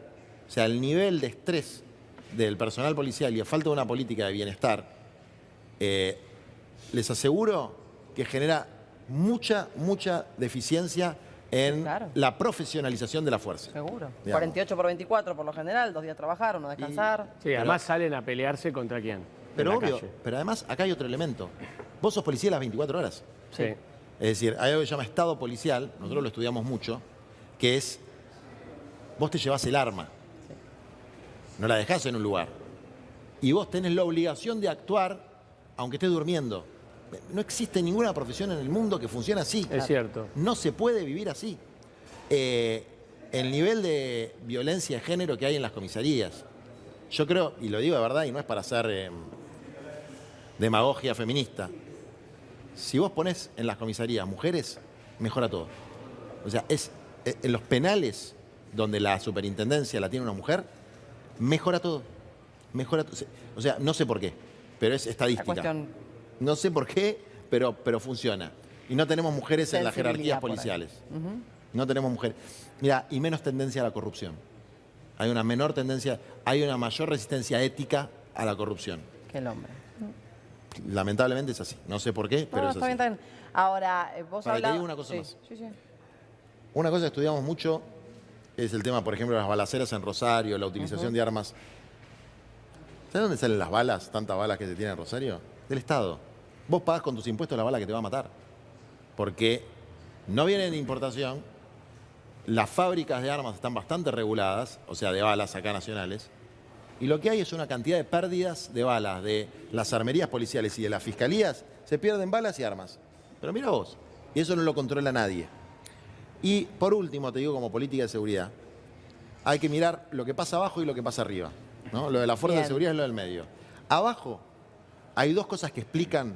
o sea, el nivel de estrés del personal policial y la falta de una política de bienestar, les aseguro que genera mucha deficiencia en Claro. la profesionalización de la fuerza. Seguro. Digamos. 48 por 24 por lo general, 2 días trabajar, 1 descansar. Sí, además salen a pelearse contra quién. Pero En la obvio, calle. pero además acá hay otro elemento. Vos sos policía las 24 horas. Sí. Es decir, hay algo que se llama estado policial, nosotros lo estudiamos mucho, que es, vos te llevás el arma, no la dejás en un lugar, y vos tenés la obligación de actuar aunque estés durmiendo. No existe ninguna profesión en el mundo que funcione así. Es cierto. No se puede vivir así. El nivel de violencia de género que hay en las comisarías, yo creo, y lo digo de verdad, y no es para hacer demagogia feminista, si vos ponés en las comisarías mujeres, mejora todo. O sea, en los penales donde la superintendencia la tiene una mujer, mejora todo. O sea, no sé por qué, pero es La estadística. cuestión, No sé por qué, pero funciona. Y no tenemos mujeres en las Sensibilidad jerarquías por ahí. policiales. No tenemos mujeres. Mira, y menos tendencia a la corrupción. Hay una menor tendencia, hay una mayor resistencia ética a la corrupción. que el hombre. Lamentablemente es así. No sé por qué, pero No, es está así. bien, está bien. Ahora, vos Para, te hablabas... digo una cosa Sí, más. sí, sí. Una cosa que estudiamos mucho es el tema, por ejemplo, de las balaceras en Rosario, la utilización de armas. ¿Sabes dónde salen las balas, tantas balas que se tienen en Rosario? Del Estado. Vos pagás con tus impuestos la bala que te va a matar. Porque no vienen de importación, las fábricas de armas están bastante reguladas, o sea, de balas acá nacionales, y lo que hay es una cantidad de pérdidas de balas de las armerías policiales y de las fiscalías, se pierden balas y armas. Pero mira vos, y eso no lo controla nadie. Y por último, te digo como política de seguridad, hay que mirar lo que pasa abajo y lo que pasa arriba. ¿No? Lo de la fuerza Bien. de seguridad es lo del medio. Abajo, hay dos cosas que explican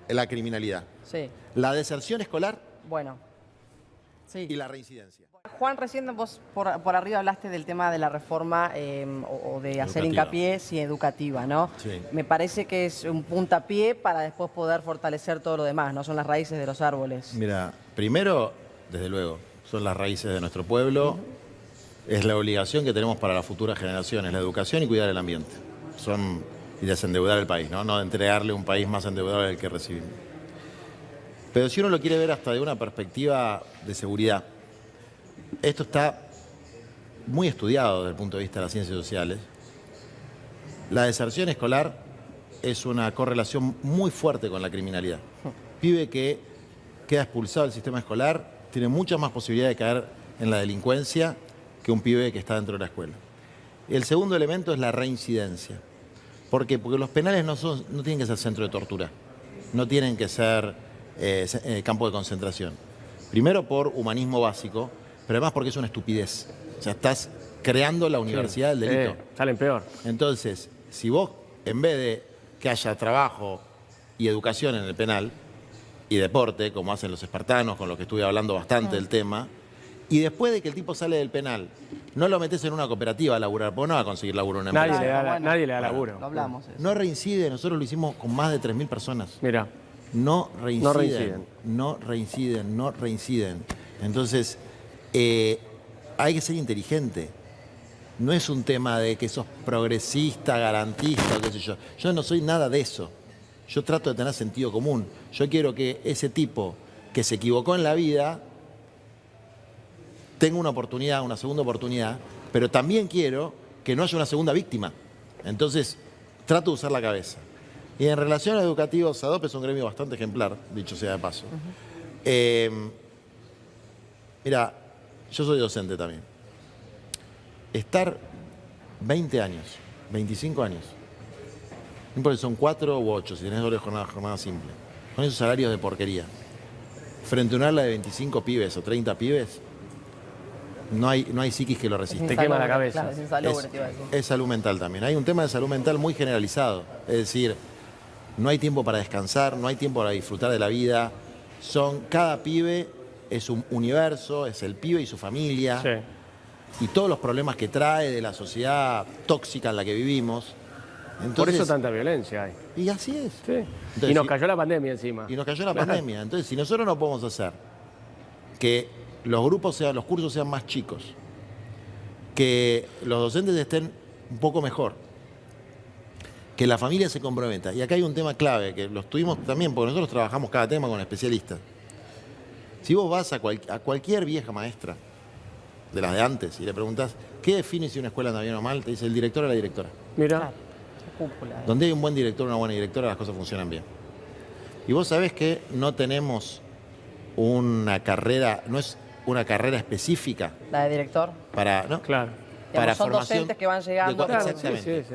la criminalidad. Sí, La deserción escolar bueno. Sí. y la reincidencia. Juan, recién vos por arriba hablaste del tema de la reforma o de hacer Educativa. hincapié, sí, educativa, ¿no? Sí. Me parece que es un puntapié para después poder fortalecer todo lo demás, ¿no? Son las raíces de los árboles. Mira, primero, desde luego, son las raíces de nuestro pueblo. Es la obligación que tenemos para las futuras generaciones, la educación y cuidar el ambiente. Y desendeudar el país, ¿no? No entregarle un país más endeudado del que recibimos. Pero si uno lo quiere ver hasta de una perspectiva de seguridad, esto está muy estudiado desde el punto de vista de las ciencias sociales. La deserción escolar es una correlación muy fuerte con la criminalidad. Pibe que queda expulsado del sistema escolar tiene muchas más posibilidades de caer en la delincuencia que un pibe que está dentro de la escuela. El segundo elemento es la reincidencia. ¿Por qué? Porque los penales no tienen que ser centro de tortura, no tienen que ser campo de concentración. Primero por humanismo básico, pero además porque es una estupidez. O sea, estás creando la universidad del delito. Salen peor. Entonces, si vos, en vez de que haya trabajo y educación en el penal, y deporte, como hacen los espartanos, con los que estuve hablando bastante del tema, y después de que el tipo sale del penal, no lo metés en una cooperativa a laburar, porque no va a conseguir laburo en una empresa. Nadie le da laburo. Lo hablamos. Eso. No reincide, nosotros lo hicimos con más de 3.000 personas. Mira. No reinciden. No reinciden. No reinciden, no reinciden. Entonces, hay que ser inteligente. No es un tema de que sos progresista, garantista, o qué sé yo. Yo no soy nada de eso. Yo trato de tener sentido común. Yo quiero que ese tipo que se equivocó en la vida tenga una oportunidad, una segunda oportunidad, pero también quiero que no haya una segunda víctima. Entonces, trato de usar la cabeza. Y en relación a educativos, SADOP es un gremio bastante ejemplar, dicho sea de paso. Mira, yo soy docente también. Estar 20 años, 25 años, no importa si son 4 u 8, si tenés doble jornada simple, con esos salarios de porquería, frente a un aula de 25 pibes o 30 pibes, no hay psiquis que lo resista. Te quema la cabeza. Claro, es insalubre, te iba a decir. Es salud mental también. Hay un tema de salud mental muy generalizado. Es decir, no hay tiempo para descansar, no hay tiempo para disfrutar de la vida. Cada pibe es un universo, es el pibe y su familia. Sí. Y todos los problemas que trae de la sociedad tóxica en la que vivimos. Entonces, Por eso tanta violencia hay. Y así es. Sí. Entonces, Y nos cayó la pandemia encima. Y nos cayó la pandemia. Entonces, si nosotros no podemos hacer que los cursos sean más chicos, que los docentes estén un poco mejor, que la familia se comprometa. Y acá hay un tema clave, que lo estuvimos también, porque nosotros trabajamos cada tema con especialistas. Si vos vas a cualquier vieja maestra, de las de antes, y le preguntás, ¿qué define si una escuela anda bien o mal? Te dice el director o la directora. Mira. Claro, cúpula. Donde hay un buen director o una buena directora, las cosas funcionan bien. Y vos sabés que no tenemos una carrera, no es una carrera específica La de director. para, ¿no? Claro. Digamos, son formación docentes que van llegando. Claro, por- exactamente. Sí.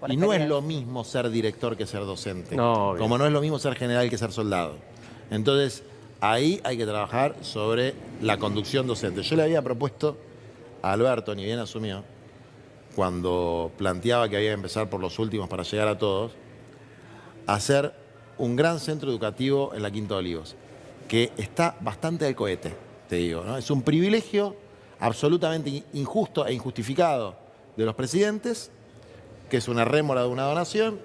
por Y no es experiencia. lo mismo ser director que ser docente. No, obvio. Como no es lo mismo ser general que ser soldado. Entonces, ahí hay que trabajar sobre la conducción docente. Yo le había propuesto a Alberto, ni bien asumió, cuando planteaba que había que empezar por los últimos para llegar a todos, hacer un gran centro educativo en la Quinta de Olivos, que está bastante al cohete, te digo, ¿no? Es un privilegio absolutamente injusto e injustificado de los presidentes, que es una rémora de una donación,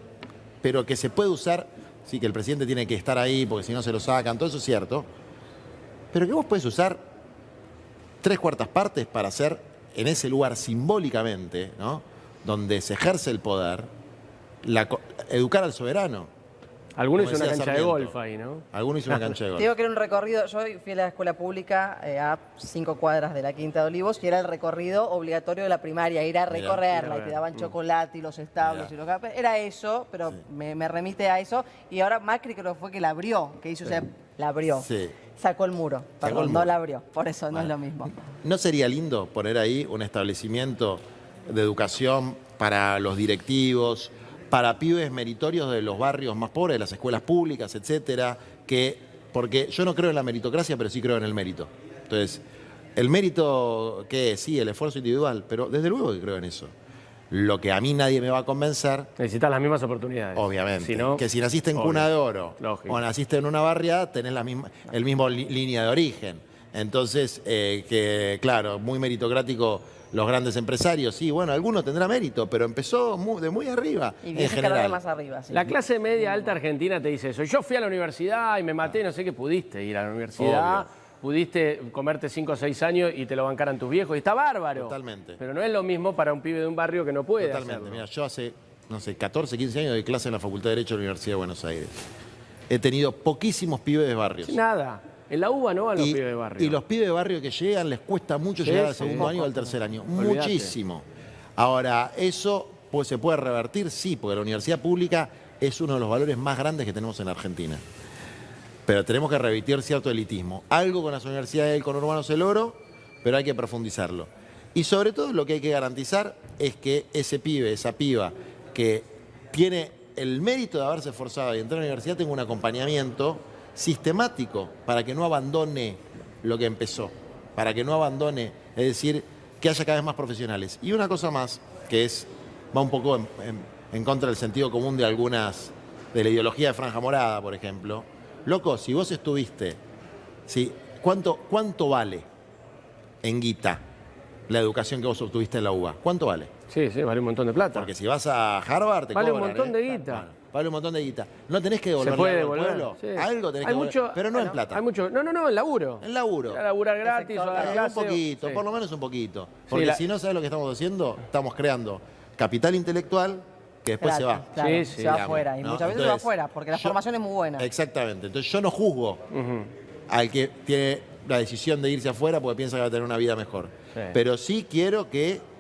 pero que se puede usar, sí, que el presidente tiene que estar ahí porque si no se lo sacan, todo eso es cierto, pero que vos podés usar 3/4 partes para hacer en ese lugar simbólicamente, ¿no?, donde se ejerce el poder, educar al soberano. Algunos Como hizo una decía cancha de Sarmiento. golf ahí, ¿no? Alguno hizo una cancha de Te golf. digo que era un recorrido, yo fui a la escuela pública a 5 cuadras de la Quinta de Olivos y era el recorrido obligatorio de la primaria, ir a recorrerla y te daban chocolate y los establos y los cafés. Era eso, pero me remite a eso. Y ahora Macri creo que fue que la abrió, que hizo, o sea, la abrió. Sí. Sacó el muro, perdón, el no muro. la abrió, por eso no es lo mismo. ¿No sería lindo poner ahí un establecimiento de educación para los directivos, para pibes meritorios de los barrios más pobres, de las escuelas públicas, etcétera? Porque yo no creo en la meritocracia, pero sí creo en el mérito. Entonces, el mérito, ¿qué es? Sí, el esfuerzo individual, pero desde luego que creo en eso. Lo que a mí nadie me va a convencer, Necesitas las mismas oportunidades. obviamente, Si no, que si naciste en obvio. cuna de oro Lógico. o naciste en una barriada, tenés el mismo línea de origen. Entonces, que claro, muy meritocrático los grandes empresarios. Sí, bueno, alguno tendrá mérito, pero empezó de muy arriba Y en 10 escalones general. más arriba, sí. La clase media alta argentina te dice eso. Yo fui a la universidad y me maté, no sé qué, pudiste ir a la universidad, pudiste comerte 5 o 6 años y te lo bancaran tus viejos. Y está bárbaro. Totalmente. Pero no es lo mismo para un pibe de un barrio que no puede Totalmente. hacerlo. Mira, yo hace, no sé, 14, 15 años de clase en la Facultad de Derecho de la Universidad de Buenos Aires. He tenido poquísimos pibes de barrios. Nada. En la UBA no van los pibes de barrio. Y los pibes de barrio que llegan les cuesta mucho Sí, llegar al sí. segundo año o al tercer año. Olvídate. Muchísimo. Ahora, ¿eso pues, se puede revertir? Sí, porque la universidad pública es uno de los valores más grandes que tenemos en Argentina. Pero tenemos que revertir cierto elitismo. Algo con las universidades del conurbano es el oro, pero hay que profundizarlo. Y sobre todo lo que hay que garantizar es que ese pibe, esa piba que tiene el mérito de haberse esforzado y entrar a la universidad tenga un acompañamiento sistemático para que no abandone lo que empezó, para que no abandone, es decir, que haya cada vez más profesionales. Y una cosa más, que va un poco en contra del sentido común de algunas, de la ideología de Franja Morada, por ejemplo. Loco, si vos estuviste, ¿sí? ¿Cuánto vale en guita la educación que vos obtuviste en la UBA? ¿Cuánto vale? Sí, vale un montón de plata. Porque si vas a Harvard te Vale un cobran, montón de guita. Bueno, vale un montón de guita. No tenés que ¿Se devolverle puede algo al devolver? pueblo. Sí. Algo tenés que Hay devolver, mucho, pero no en plata. Hay mucho, no, en laburo. En laburo. Ir a laburar gratis o a dar Un clase. poquito, Sí. por lo menos un poquito. Porque Sí, si no sabes lo que estamos haciendo, estamos creando capital intelectual que después se va. Claro, Sí, se va digamos, afuera. Y ¿no? muchas veces se va Entonces, afuera, porque la formación es muy buena. Exactamente. Entonces yo no juzgo al que tiene la decisión de irse afuera porque piensa que va a tener una vida mejor. Sí. Pero sí quiero que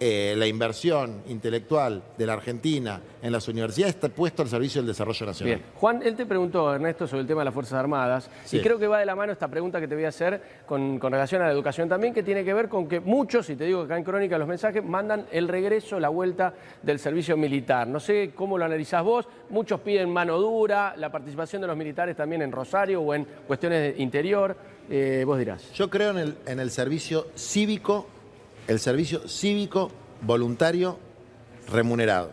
la inversión intelectual de la Argentina en las universidades esté puesto al servicio del desarrollo nacional. Bien. Juan, él te preguntó, Ernesto, sobre el tema de las Fuerzas Armadas, Sí. y creo que va de la mano esta pregunta que te voy a hacer con relación a la educación también, que tiene que ver con que muchos, y te digo que acá en Crónica los mensajes, mandan el regreso, la vuelta del servicio militar. No sé cómo lo analizás vos, muchos piden mano dura, la participación de los militares también en Rosario o en cuestiones de interior, vos dirás. Yo creo en el servicio cívico voluntario remunerado.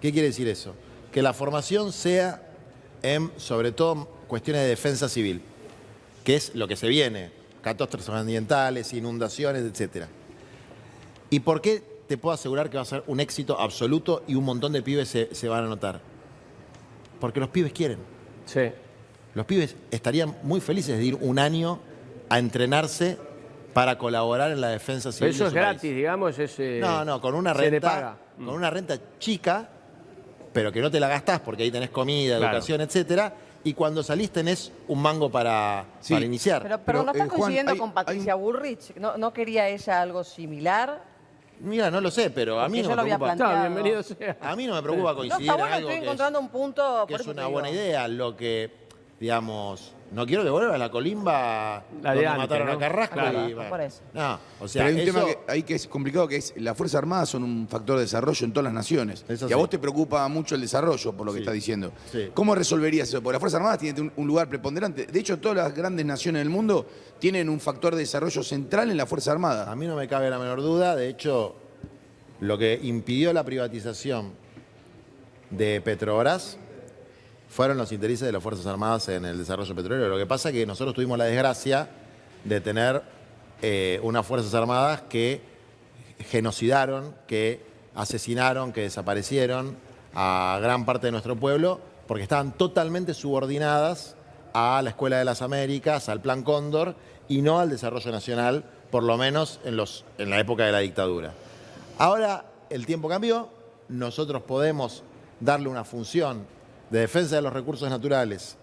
¿Qué quiere decir eso? Que la formación sea en, sobre todo, cuestiones de defensa civil, que es lo que se viene, catástrofes ambientales, inundaciones, etc. ¿Y por qué te puedo asegurar que va a ser un éxito absoluto y un montón de pibes se van a anotar? Porque los pibes quieren. Sí. Los pibes estarían muy felices de ir un año a entrenarse para colaborar en la defensa civil. Eso de es su país. gratis, digamos, No, con una se le paga. renta, con una renta chica, pero que no te la gastás porque ahí tenés comida, Claro. educación, etcétera, y cuando salís tenés un mango para iniciar. Pero ¿no estás Juan, coincidiendo hay- con Patricia Bullrich? ¿No quería ella algo similar? Mira, no lo sé, pero a mí Porque no yo lo me había preocupa. planteado. Está, bienvenido sea. A mí no me preocupa No, coincidir está en bueno, algo estoy que encontrando un punto. que por es eso te una digo. buena idea. Lo que, digamos, no quiero que vuelva a la colimba La de donde antes, mataron ¿no? a Carrasco. Claro, y, bueno, por eso. no, o sea, Pero hay un eso, tema que, ahí que es complicado, que es las Fuerzas Armadas son un factor de desarrollo en todas las naciones. Eso Y a sí. vos te preocupa mucho el desarrollo, por lo que Sí. estás diciendo. Sí. ¿Cómo resolverías eso? Porque las Fuerzas Armadas tienen un lugar preponderante. De hecho, todas las grandes naciones del mundo tienen un factor de desarrollo central en las Fuerzas Armadas. a mí no me cabe la menor duda. De hecho, lo que impidió la privatización de Petrobras fueron los intereses de las Fuerzas Armadas en el desarrollo petrolero. Lo que pasa es que nosotros tuvimos la desgracia de tener unas Fuerzas Armadas que genocidaron, que asesinaron, que desaparecieron a gran parte de nuestro pueblo porque estaban totalmente subordinadas a la Escuela de las Américas, al Plan Cóndor y no al desarrollo nacional, por lo menos en la época de la dictadura. Ahora el tiempo cambió, nosotros podemos darle una función de defensa de los recursos naturales,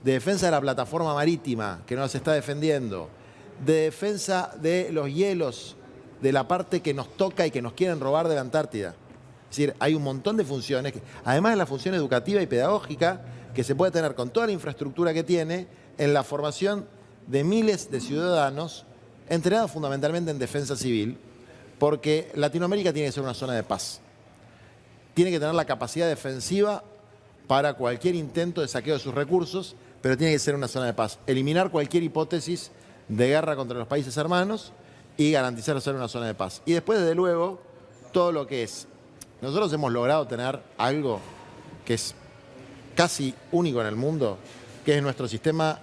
de defensa de la plataforma marítima que nos está defendiendo, de defensa de los hielos, de la parte que nos toca y que nos quieren robar de la Antártida. Es decir, hay un montón de funciones, además de la función educativa y pedagógica, que se puede tener con toda la infraestructura que tiene en la formación de miles de ciudadanos entrenados fundamentalmente en defensa civil, porque Latinoamérica tiene que ser una zona de paz. Tiene que tener la capacidad defensiva para cualquier intento de saqueo de sus recursos, pero tiene que ser una zona de paz. Eliminar cualquier hipótesis de guerra contra los países hermanos y garantizar ser una zona de paz. Y después, desde luego, todo lo que es nosotros hemos logrado tener algo que es casi único en el mundo, que es nuestro Sistema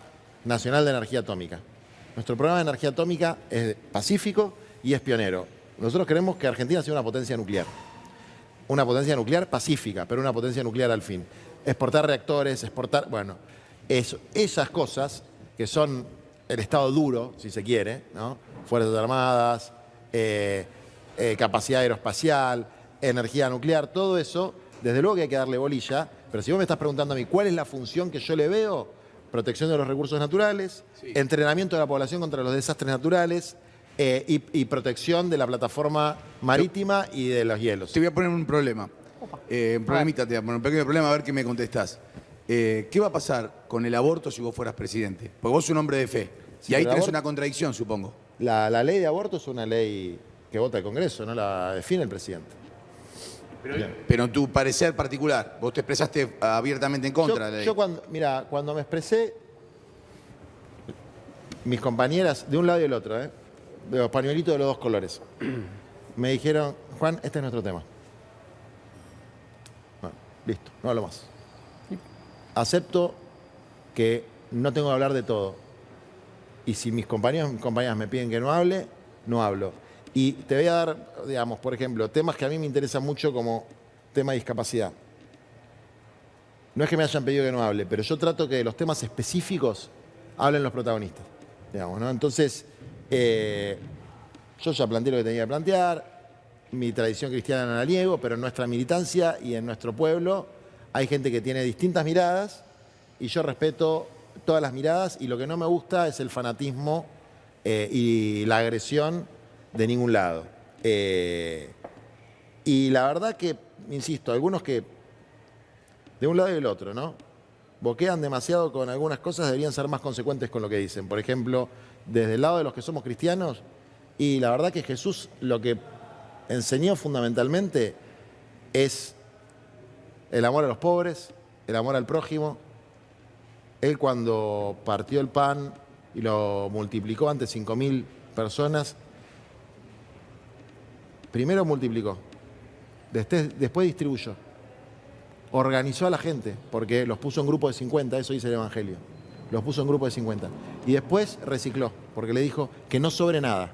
Nacional de Energía Atómica. Nuestro programa de energía atómica es pacífico y es pionero. Nosotros queremos que Argentina sea una potencia nuclear. Una potencia nuclear pacífica, pero una potencia nuclear al fin. Exportar reactores, bueno, esas cosas que son el Estado duro, si se quiere, ¿no? Fuerzas Armadas, capacidad aeroespacial, energía nuclear, todo eso, desde luego que hay que darle bolilla, pero si vos me estás preguntando a mí cuál es la función que yo le veo, protección de los recursos naturales, entrenamiento de la población contra los desastres naturales y protección de la plataforma marítima y de los hielos. Te voy a poner un problema. Un problemita, te voy a poner un pequeño problema a ver qué me contestás. ¿Qué va a pasar con el aborto si vos fueras presidente? Porque vos sos un hombre de fe. Sí, y ahí tenés una contradicción, supongo. La ley de aborto es una ley que vota el Congreso, no la define el presidente. Pero en tu parecer particular, vos te expresaste abiertamente en contra de la ley. Yo cuando me expresé, mis compañeras, de un lado y del otro, de los pañuelitos de los dos colores, me dijeron, Juan, este es nuestro tema. Bueno, listo, no hablo más. Acepto que no tengo que hablar de todo. Y si mis compañeros y mis compañeras me piden que no hable, no hablo. Y te voy a dar, digamos, por ejemplo, temas que a mí me interesan mucho como tema de discapacidad. No es que me hayan pedido que no hable, pero yo trato que de los temas específicos hablen los protagonistas, digamos, ¿no? Entonces, yo ya planteé lo que tenía que plantear, mi tradición cristiana no la niego, pero en nuestra militancia y en nuestro pueblo hay gente que tiene distintas miradas y yo respeto todas las miradas y lo que no me gusta es el fanatismo y la agresión de ningún lado. Y la verdad que, insisto, algunos que de un lado y del otro, ¿no? Boquean demasiado con algunas cosas, deberían ser más consecuentes con lo que dicen. Por ejemplo, desde el lado de los que somos cristianos, y la verdad que Jesús lo que enseñó fundamentalmente es el amor a los pobres, el amor al prójimo. Él cuando partió el pan y lo multiplicó ante 5.000 personas, primero multiplicó, después distribuyó, organizó a la gente, porque los puso en grupo de 50, eso dice el Evangelio, los puso en grupo de 50, y después recicló, porque le dijo que no sobre nada,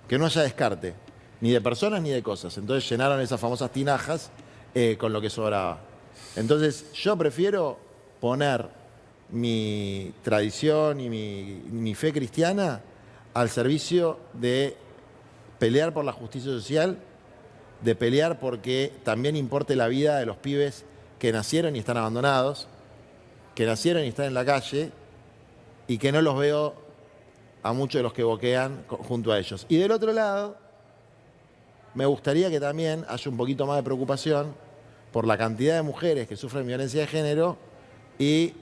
que no haya descarte, ni de personas ni de cosas. Entonces llenaron esas famosas tinajas con lo que sobraba. Entonces yo prefiero poner mi tradición y mi fe cristiana al servicio de pelear por la justicia social, de pelear porque también importe la vida de los pibes que nacieron y están abandonados, que nacieron y están en la calle y que no los veo a muchos de los que boquean junto a ellos. Y del otro lado, me gustaría que también haya un poquito más de preocupación por la cantidad de mujeres que sufren violencia de género y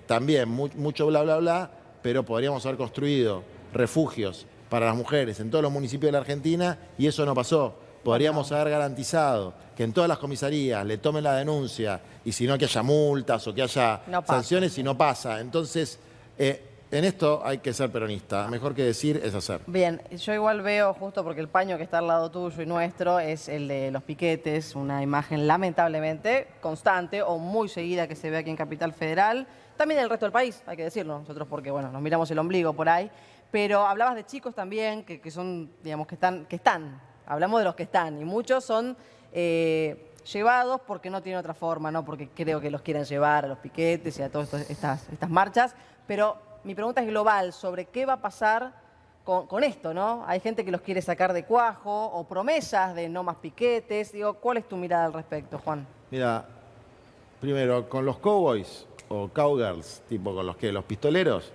también mucho bla, bla, bla, pero podríamos haber construido refugios para las mujeres en todos los municipios de la Argentina y eso no pasó. Podríamos haber garantizado que en todas las comisarías le tomen la denuncia y si no que haya multas o que haya sanciones y no pasa. Entonces, en esto hay que ser peronista. Mejor que decir es hacer. Bien, yo igual veo, justo porque el paño que está al lado tuyo y nuestro es el de los piquetes, una imagen lamentablemente constante o muy seguida que se ve aquí en Capital Federal. También en el resto del país, hay que decirlo, nosotros porque, bueno, nos miramos el ombligo por ahí. Pero hablabas de chicos también que son, digamos, que están. Hablamos de los que están y muchos son llevados porque no tienen otra forma, no porque creo que los quieran llevar a los piquetes y a todas estas marchas. Pero mi pregunta es global sobre qué va a pasar con esto, ¿no? Hay gente que los quiere sacar de cuajo o promesas de no más piquetes. Digo, ¿cuál es tu mirada al respecto, Juan? Mira, primero, con los cowboys o cowgirls, tipo con los pistoleros,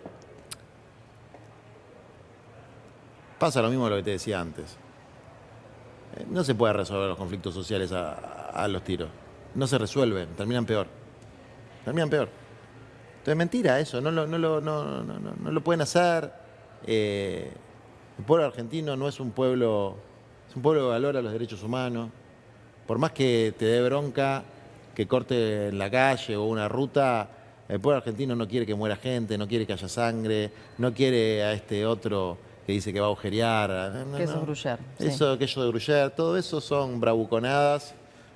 pasa lo mismo de lo que te decía antes. No se puede resolver los conflictos sociales a los tiros. No se resuelven, terminan peor. Terminan peor. Entonces, mentira eso, no lo pueden hacer. El pueblo argentino no es un pueblo que valora los derechos humanos. Por más que te dé bronca que corte en la calle o una ruta, el pueblo argentino no quiere que muera gente, no quiere que haya sangre, no quiere a este otro que dice que va a agujerear. Queso Gruyère, sí. Eso, queso de Gruyère, todo eso son bravuconadas.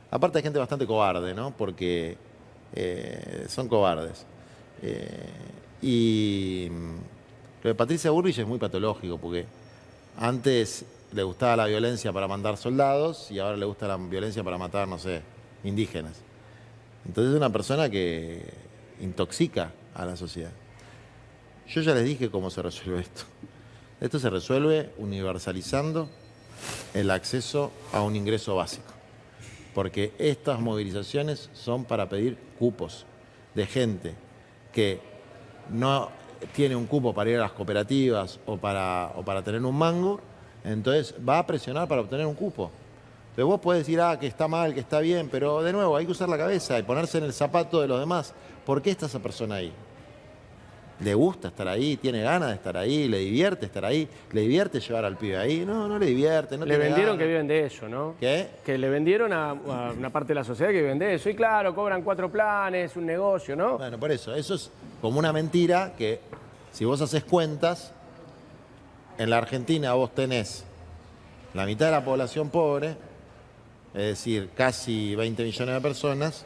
Aparte hay gente bastante cobarde, ¿no? Porque son cobardes. Y lo de Patricia Bullrich es muy patológico, porque antes le gustaba la violencia para mandar soldados y ahora le gusta la violencia para matar, no sé, indígenas. Entonces es una persona que intoxica a la sociedad. Yo ya les dije cómo se resuelve esto. Esto se resuelve universalizando el acceso a un ingreso básico. Porque estas movilizaciones son para pedir cupos de gente que no tiene un cupo para ir a las cooperativas o para tener un mango, entonces va a presionar para obtener un cupo. Entonces vos podés decir, que está mal, que está bien, pero de nuevo hay que usar la cabeza y ponerse en el zapato de los demás. ¿Por qué está esa persona ahí? ¿Le gusta estar ahí? ¿Tiene ganas de estar ahí? ¿Le divierte estar ahí? ¿Le divierte llevar al pibe ahí? No, no le divierte. No le tiene vendieron ganas. que viven de eso, ¿no? ¿Qué? Que le vendieron a una parte de la sociedad que viven de eso. Y claro, cobran 4 planes, un negocio, ¿no? Bueno, por eso. Eso es como una mentira que si vos haces cuentas, en la Argentina vos tenés la mitad de la población pobre, es decir, casi 20 millones de personas,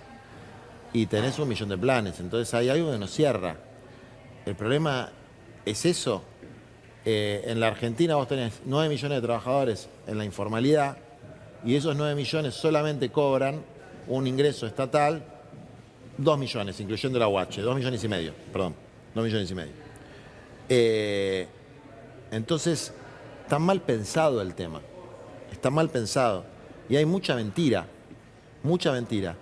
y tenés 1 millón de planes. Entonces hay algo que no cierra. El problema es eso. En la Argentina vos tenés 9 millones de trabajadores en la informalidad y esos 9 millones solamente cobran un ingreso estatal 2 millones, incluyendo la UH, 2 millones y medio, perdón, 2 millones y medio. Entonces, está mal pensado el tema, está mal pensado y hay mucha mentira, mucha mentira.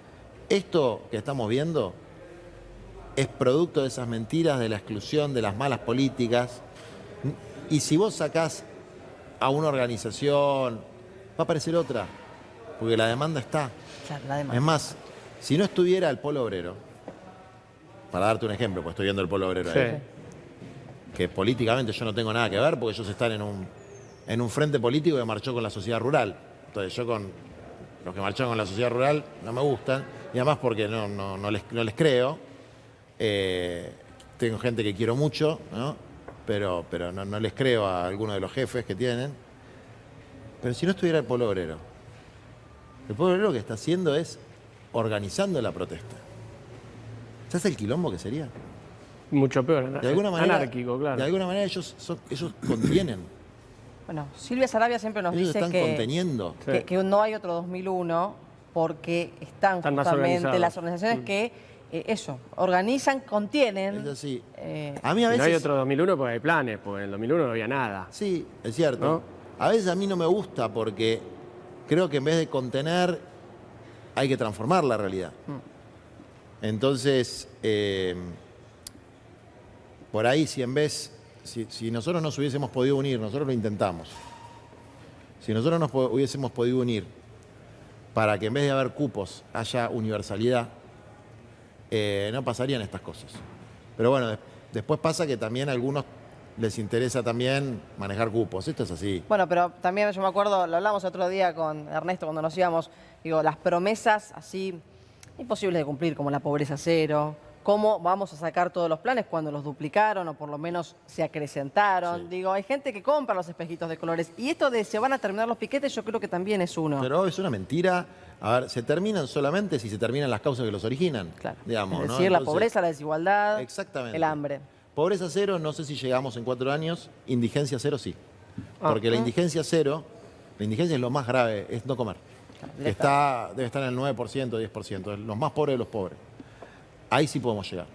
Esto que estamos viendo es producto de esas mentiras, de la exclusión, de las malas políticas. Y si vos sacás a una organización, va a aparecer otra, porque la demanda está. Claro, la demanda. Es más, si no estuviera el Polo Obrero, para darte un ejemplo, pues estoy viendo el Polo Obrero ahí, que políticamente yo no tengo nada que ver, porque ellos están en un frente político que marchó con la sociedad rural. Entonces yo con los que marcharon con la sociedad rural no me gustan, y además porque no les creo. Tengo gente que quiero mucho, ¿no? pero no les creo a algunos de los jefes que tienen. Pero si no estuviera el Polo Obrero lo que está haciendo es organizando la protesta. ¿Sabes el quilombo que sería? Mucho peor, De alguna manera, anárquico, claro. De alguna manera ellos contienen. Bueno, Silvia Sarabia siempre nos Ellos dice están conteniendo. que no hay otro 2001 porque están más justamente organizados. las organizaciones que organizan, contienen. Es así. A mí a Y veces... no hay otro 2001 porque hay planes, porque en el 2001 no había nada. Sí, es cierto. ¿No? A veces a mí no me gusta porque creo que en vez de contener hay que transformar la realidad. Entonces, por ahí si nosotros nos hubiésemos podido unir, nosotros lo intentamos, si nosotros nos hubiésemos podido unir para que en vez de haber cupos haya universalidad, no pasarían estas cosas. Pero bueno, después pasa que también a algunos les interesa también manejar cupos. Esto es así. Bueno, pero también yo me acuerdo, lo hablamos otro día con Ernesto cuando nos íbamos, digo, las promesas así imposibles de cumplir, como la pobreza cero, cómo vamos a sacar todos los planes cuando los duplicaron o por lo menos se acrecentaron. Sí. Digo, hay gente que compra los espejitos de colores y esto de se van a terminar los piquetes yo creo que también es uno. Pero es una mentira. A ver, se terminan solamente si se terminan las causas que los originan. Claro. Digamos, Es ¿no? decir, la Entonces, pobreza, la desigualdad, exactamente. el hambre. Pobreza cero, no sé si llegamos en 4 años. Indigencia cero, sí. Porque la indigencia cero, la indigencia es lo más grave, es no comer. Claro, Debe estar en el 9%, 10%, los más pobres de los pobres. Ahí sí podemos llegar.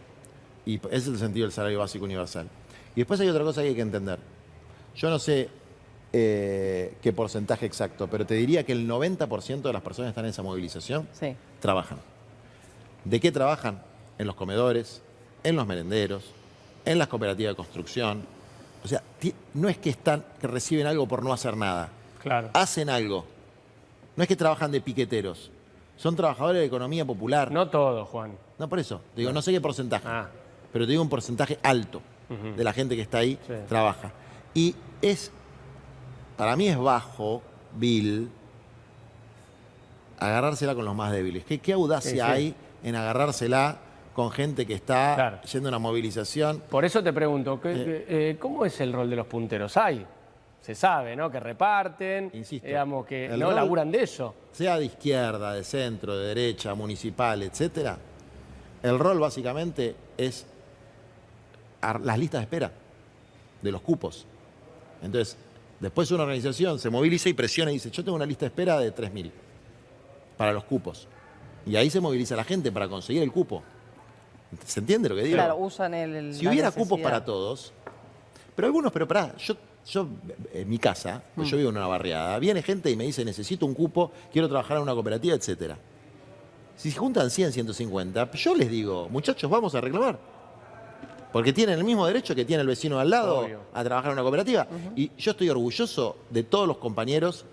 Y ese es el sentido del salario básico universal. Y después hay otra cosa que hay que entender. Yo no sé qué porcentaje exacto, pero te diría que el 90% de las personas que están en esa movilización Sí. trabajan. ¿De qué trabajan? En los comedores, en los merenderos, en las cooperativas de construcción. O sea, no es que reciben algo por no hacer nada. Claro. Hacen algo. No es que trabajan de piqueteros. Son trabajadores de economía popular. No todo, Juan. No, por eso. Te digo, no sé qué porcentaje. Pero te digo un porcentaje alto de la gente que está ahí Sí. trabaja. Y para mí es bajo, vil, agarrársela con los más débiles. ¿Qué audacia Sí. hay en agarrársela con gente que está Claro. yendo a una movilización? Por eso te pregunto, ¿cómo es el rol de los punteros? ¿Hay? se sabe, ¿no? Que reparten, Insisto, digamos que el no rol- laburan de eso. sea de izquierda, de centro, de derecha, municipal, etcétera, el rol básicamente es las listas de espera de los cupos. Entonces, después una organización se moviliza y presiona y dice, yo tengo una lista de espera de 3.000 para los cupos. Y ahí se moviliza la gente para conseguir el cupo. ¿Se entiende lo que digo? Claro, usan Si la hubiera cupos necesidad. para todos, pero pará, yo en mi casa, pues yo vivo en una barriada, viene gente y me dice, necesito un cupo, quiero trabajar en una cooperativa, etcétera. Si se juntan 100, 150, yo les digo, muchachos, vamos a reclamar. Porque tienen el mismo derecho que tiene el vecino de al lado Obvio. a trabajar en una cooperativa. Y yo estoy orgulloso de todos los compañeros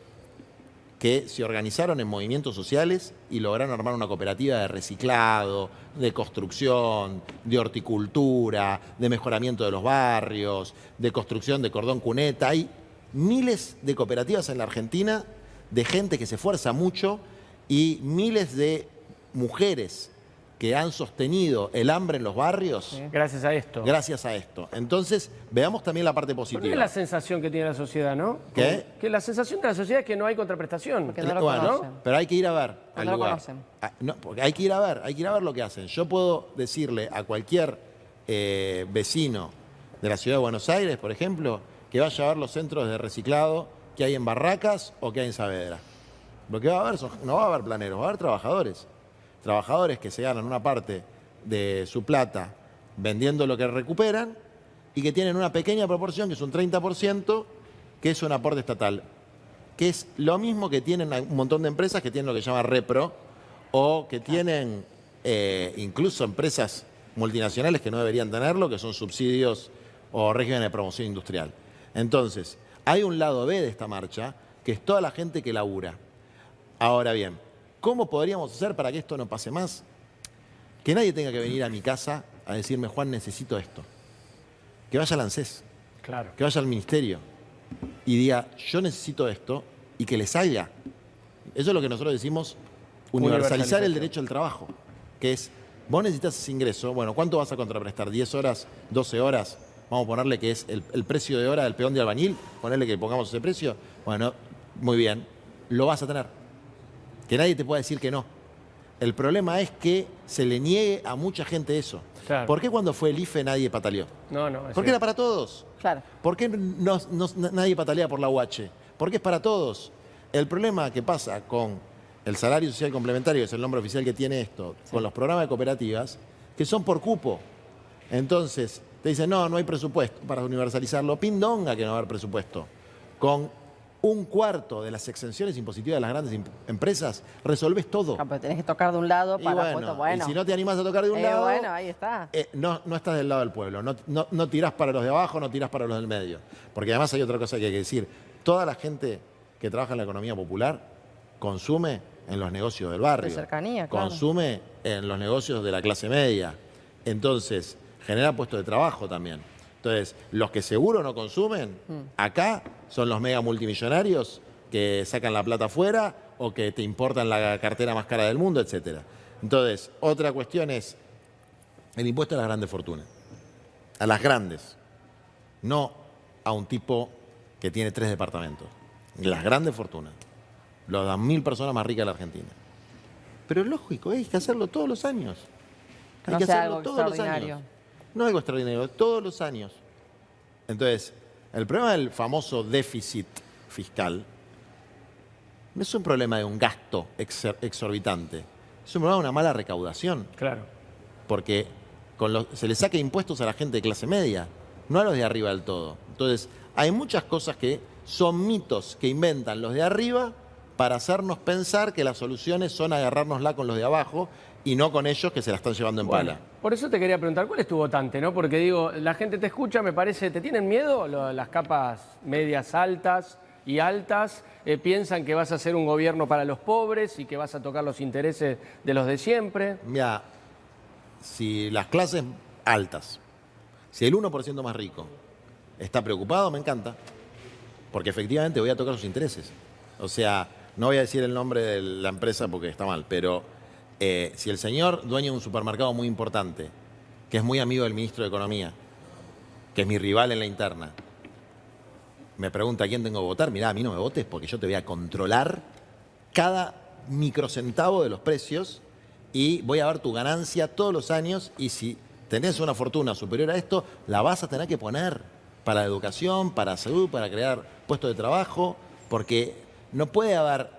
que se organizaron en movimientos sociales y lograron armar una cooperativa de reciclado, de construcción, de horticultura, de mejoramiento de los barrios, de construcción de cordón cuneta. Hay miles de cooperativas en la Argentina de gente que se esfuerza mucho y miles de mujeres que han sostenido el hambre en los barrios Gracias a esto. gracias a esto. Entonces, veamos también la parte Pero no es positiva. la sensación que tiene la sociedad, ¿no? ¿Qué? Que la sensación de la sociedad es que no hay contraprestación. Porque no lo Bueno, conocen. pero hay que ir a ver al no lo lugar. conocen. No, porque hay que ir a ver lo que hacen. Yo puedo decirle a cualquier vecino de la ciudad de Buenos Aires, por ejemplo, que vaya a ver los centros de reciclado que hay en Barracas o que hay en Saavedra. Lo que va a haber no va a haber planeros, va a haber trabajadores. Trabajadores que se ganan una parte de su plata vendiendo lo que recuperan y que tienen una pequeña proporción, que es un 30%, que es un aporte estatal, que es lo mismo que tienen un montón de empresas que tienen lo que se llama repro o que tienen incluso empresas multinacionales que no deberían tenerlo, que son subsidios o regímenes de promoción industrial. Entonces, hay un lado B de esta marcha, que es toda la gente que labura. Ahora bien, ¿cómo podríamos hacer para que esto no pase más? Que nadie tenga que venir a mi casa a decirme, Juan, necesito esto. Que vaya al ANSES, Claro. que vaya al ministerio y diga, yo necesito esto y que le salga. Eso es lo que nosotros decimos, universalizar el derecho al trabajo, que es, vos necesitas ese ingreso, bueno, ¿cuánto vas a contraprestar? ¿10 horas? ¿12 horas? Vamos a ponerle que es el precio de hora del peón de albañil, ponerle que pongamos ese precio. Bueno, muy bien, lo vas a tener. Que nadie te pueda decir que no. El problema es que se le niegue a mucha gente eso. Claro. ¿Por qué cuando fue el IFE nadie pataleó? No, es Porque era para todos. Claro. ¿Por qué nadie patalea por la UH? Porque es para todos. El problema que pasa con el salario social complementario, que es el nombre oficial que tiene esto, con los programas de cooperativas, que son por cupo. Entonces, te dicen, no hay presupuesto para universalizarlo. Pindonga que no va a haber presupuesto. Con un cuarto de las exenciones impositivas de las grandes empresas, resolvés todo. Ah, pero tenés que tocar de un lado Y para bueno, y si no te animás a tocar de un lado, bueno, ahí está. no estás del lado del pueblo, no tirás para los de abajo, no tirás para los del medio. Porque además hay otra cosa que hay que decir. Toda la gente que trabaja en la economía popular consume en los negocios del barrio. De cercanía, claro. Consume en los negocios de la clase media. Entonces, genera puestos de trabajo también. Entonces, los que seguro no consumen, acá son los mega multimillonarios que sacan la plata afuera o que te importan la cartera más cara del mundo, etcétera. Entonces, otra cuestión es el impuesto a las grandes fortunas. A las grandes. No a un tipo que tiene 3 departamentos. Las grandes fortunas. Las 1000 personas más ricas de la Argentina. Pero lógico, hay que hacerlo todos los años. Que Hay no que sea hacerlo algo todos los extraordinario. años. No algo extraordinario, todos los años. Entonces, el problema del famoso déficit fiscal no es un problema de un gasto exorbitante, es un problema de una mala recaudación, Claro. porque se le saca impuestos a la gente de clase media, no a los de arriba del todo. Entonces, hay muchas cosas que son mitos que inventan los de arriba para hacernos pensar que las soluciones son agarrárnosla con los de abajo y no con ellos que se la están llevando en Bueno, pala. por eso te quería preguntar, ¿cuál es tu votante? ¿No? Porque digo, la gente te escucha, me parece, ¿te tienen miedo las capas medias altas y altas? ¿Piensan que vas a hacer un gobierno para los pobres y que vas a tocar los intereses de los de siempre? Mira, si las clases altas, si el 1% más rico está preocupado, me encanta, porque efectivamente voy a tocar sus intereses. O sea, no voy a decir el nombre de la empresa porque está mal, pero si el señor dueño de un supermercado muy importante, que es muy amigo del ministro de Economía, que es mi rival en la interna, me pregunta a quién tengo que votar, mirá, a mí no me votes porque yo te voy a controlar cada microcentavo de los precios y voy a ver tu ganancia todos los años y si tenés una fortuna superior a esto, la vas a tener que poner para educación, para salud, para crear puestos de trabajo, porque no puede haber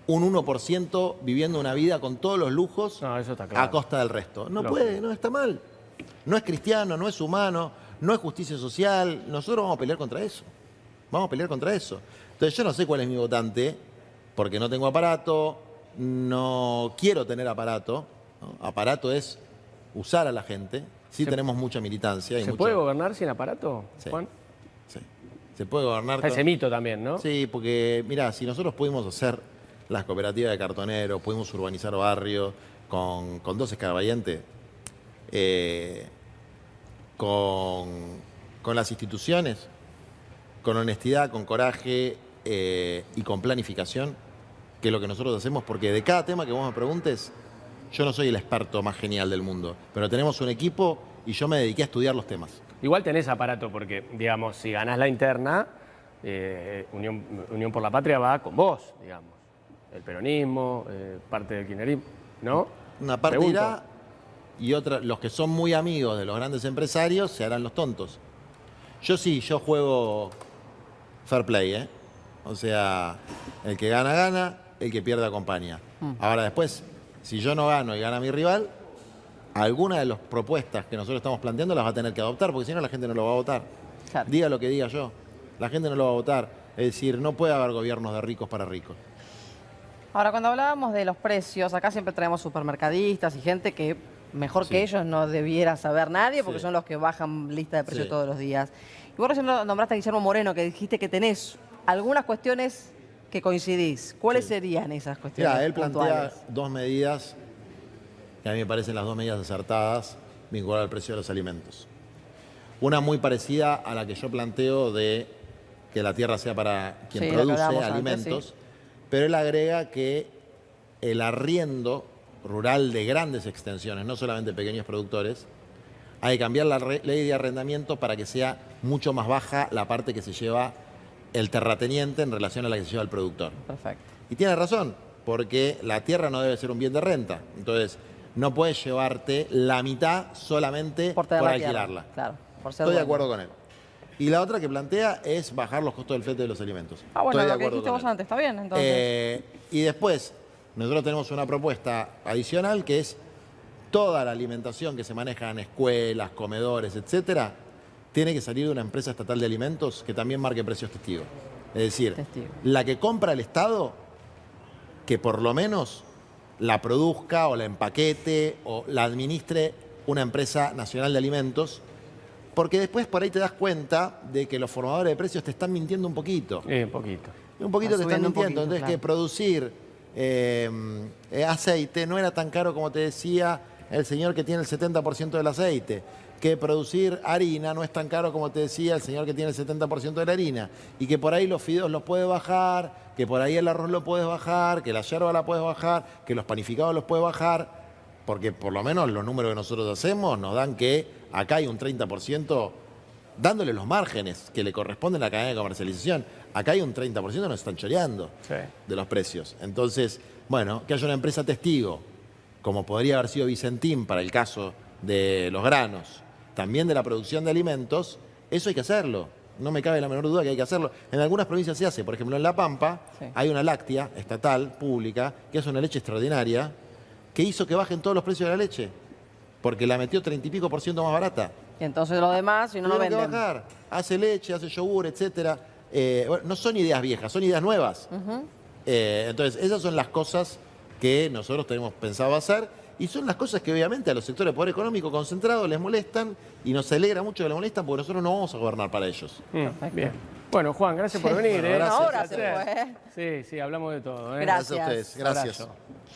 un 1% viviendo una vida con todos los lujos Eso está claro. a costa del resto. No puede, no está mal. No es cristiano, no es humano, no es justicia social. Nosotros vamos a pelear contra eso. Vamos a pelear contra eso. Entonces yo no sé cuál es mi votante, porque no tengo aparato, no quiero tener aparato. ¿No? Aparato es usar a la gente. Sí tenemos mucha militancia. ¿Se puede gobernar sin aparato, Sí. Juan? Sí. Se puede gobernar. Ese mito también, ¿no? Sí, porque, mirá, si nosotros pudimos hacer las cooperativas de cartoneros, pudimos urbanizar barrios con 2 escarbadientes, con las instituciones, con honestidad, con coraje y con planificación, que es lo que nosotros hacemos, porque de cada tema que vos me preguntes, yo no soy el experto más genial del mundo, pero tenemos un equipo y yo me dediqué a estudiar los temas. Igual tenés aparato porque, digamos, si ganás la interna, Unión por la Patria va con vos, digamos. El peronismo, parte del kirchnerismo, ¿no? Una parte Pregunto. irá y otra, los que son muy amigos de los grandes empresarios se harán los tontos. Yo sí, yo juego fair play, ¿eh? O sea, el que gana, gana, el que pierde acompaña. Ahora después, si yo no gano y gana mi rival, alguna de las propuestas que nosotros estamos planteando las va a tener que adoptar, porque si no la gente no lo va a votar. Claro. Diga lo que diga yo, la gente no lo va a votar. Es decir, no puede haber gobiernos de ricos para ricos. Ahora, cuando hablábamos de los precios, acá siempre traemos supermercadistas y gente que mejor que ellos no debiera saber nadie porque Sí. son los que bajan lista de precios Sí. todos los días. Y vos recién nombraste a Guillermo Moreno, que dijiste que tenés algunas cuestiones que coincidís. ¿Cuáles serían esas cuestiones Mira, él plantea puntuales? 2 medidas que a mí me parecen las 2 medidas acertadas vinculadas al precio de los alimentos. Una muy parecida a la que yo planteo de que la tierra sea para quien Sí, lo que produce hablábamos antes, alimentos, pero él agrega que el arriendo rural de grandes extensiones, no solamente pequeños productores, hay que cambiar la ley de arrendamiento para que sea mucho más baja la parte que se lleva el terrateniente en relación a la que se lleva el productor. Perfecto. Y tiene razón, porque la tierra no debe ser un bien de renta. Entonces, no puedes llevarte la mitad solamente por tener la tierra, alquilarla. claro, por ser Estoy de dueño. acuerdo con él. Y la otra que plantea es bajar los costos del flete de los alimentos. Ah, bueno, Estoy de lo que acuerdo dijiste con vos él. antes, está bien, entonces. Y después, nosotros tenemos una propuesta adicional que es toda la alimentación que se maneja en escuelas, comedores, etcétera, tiene que salir de una empresa estatal de alimentos que también marque precios testigos. Es decir, Testigo. la que compra el Estado, que por lo menos la produzca o la empaquete o la administre una empresa nacional de alimentos, porque después por ahí te das cuenta de que los formadores de precios te están mintiendo un poquito. Un poquito. Un poquito Está te están subiendo un mintiendo. poquito, Entonces, claro. que producir aceite no era tan caro como te decía el señor que tiene el 70% del aceite. Que producir harina no es tan caro como te decía el señor que tiene el 70% de la harina. Y que por ahí los fideos los puedes bajar, que por ahí el arroz lo puedes bajar, que la yerba la puedes bajar, que los panificados los puedes bajar. Porque por lo menos los números que nosotros hacemos nos dan que acá hay un 30%, dándole los márgenes que le corresponden a la cadena de comercialización. Acá hay un 30% que nos están choreando Sí. de los precios. Entonces, bueno, que haya una empresa testigo, como podría haber sido Vicentín para el caso de los granos, también de la producción de alimentos, eso hay que hacerlo. No me cabe la menor duda que hay que hacerlo. En algunas provincias se hace. Por ejemplo, en La Pampa Sí. hay una láctea estatal, pública, que es una leche extraordinaria, que hizo que bajen todos los precios de la leche, porque la metió 30 y pico % más barata. Y entonces lo demás, si no, no Tuvieron que venden. bajar. Hace leche, hace yogur, etcétera. Bueno, no son ideas viejas, son ideas nuevas. Entonces, esas son las cosas que nosotros tenemos pensado hacer y son las cosas que obviamente a los sectores de poder económico concentrado les molestan y nos alegra mucho que les molestan porque nosotros no vamos a gobernar para ellos. Bien. Bueno, Juan, gracias por venir. Bueno, gracias. Ahora Un se placer. fue. Sí, sí, hablamos de todo. Gracias. Gracias a ustedes. Gracias. Abrazo.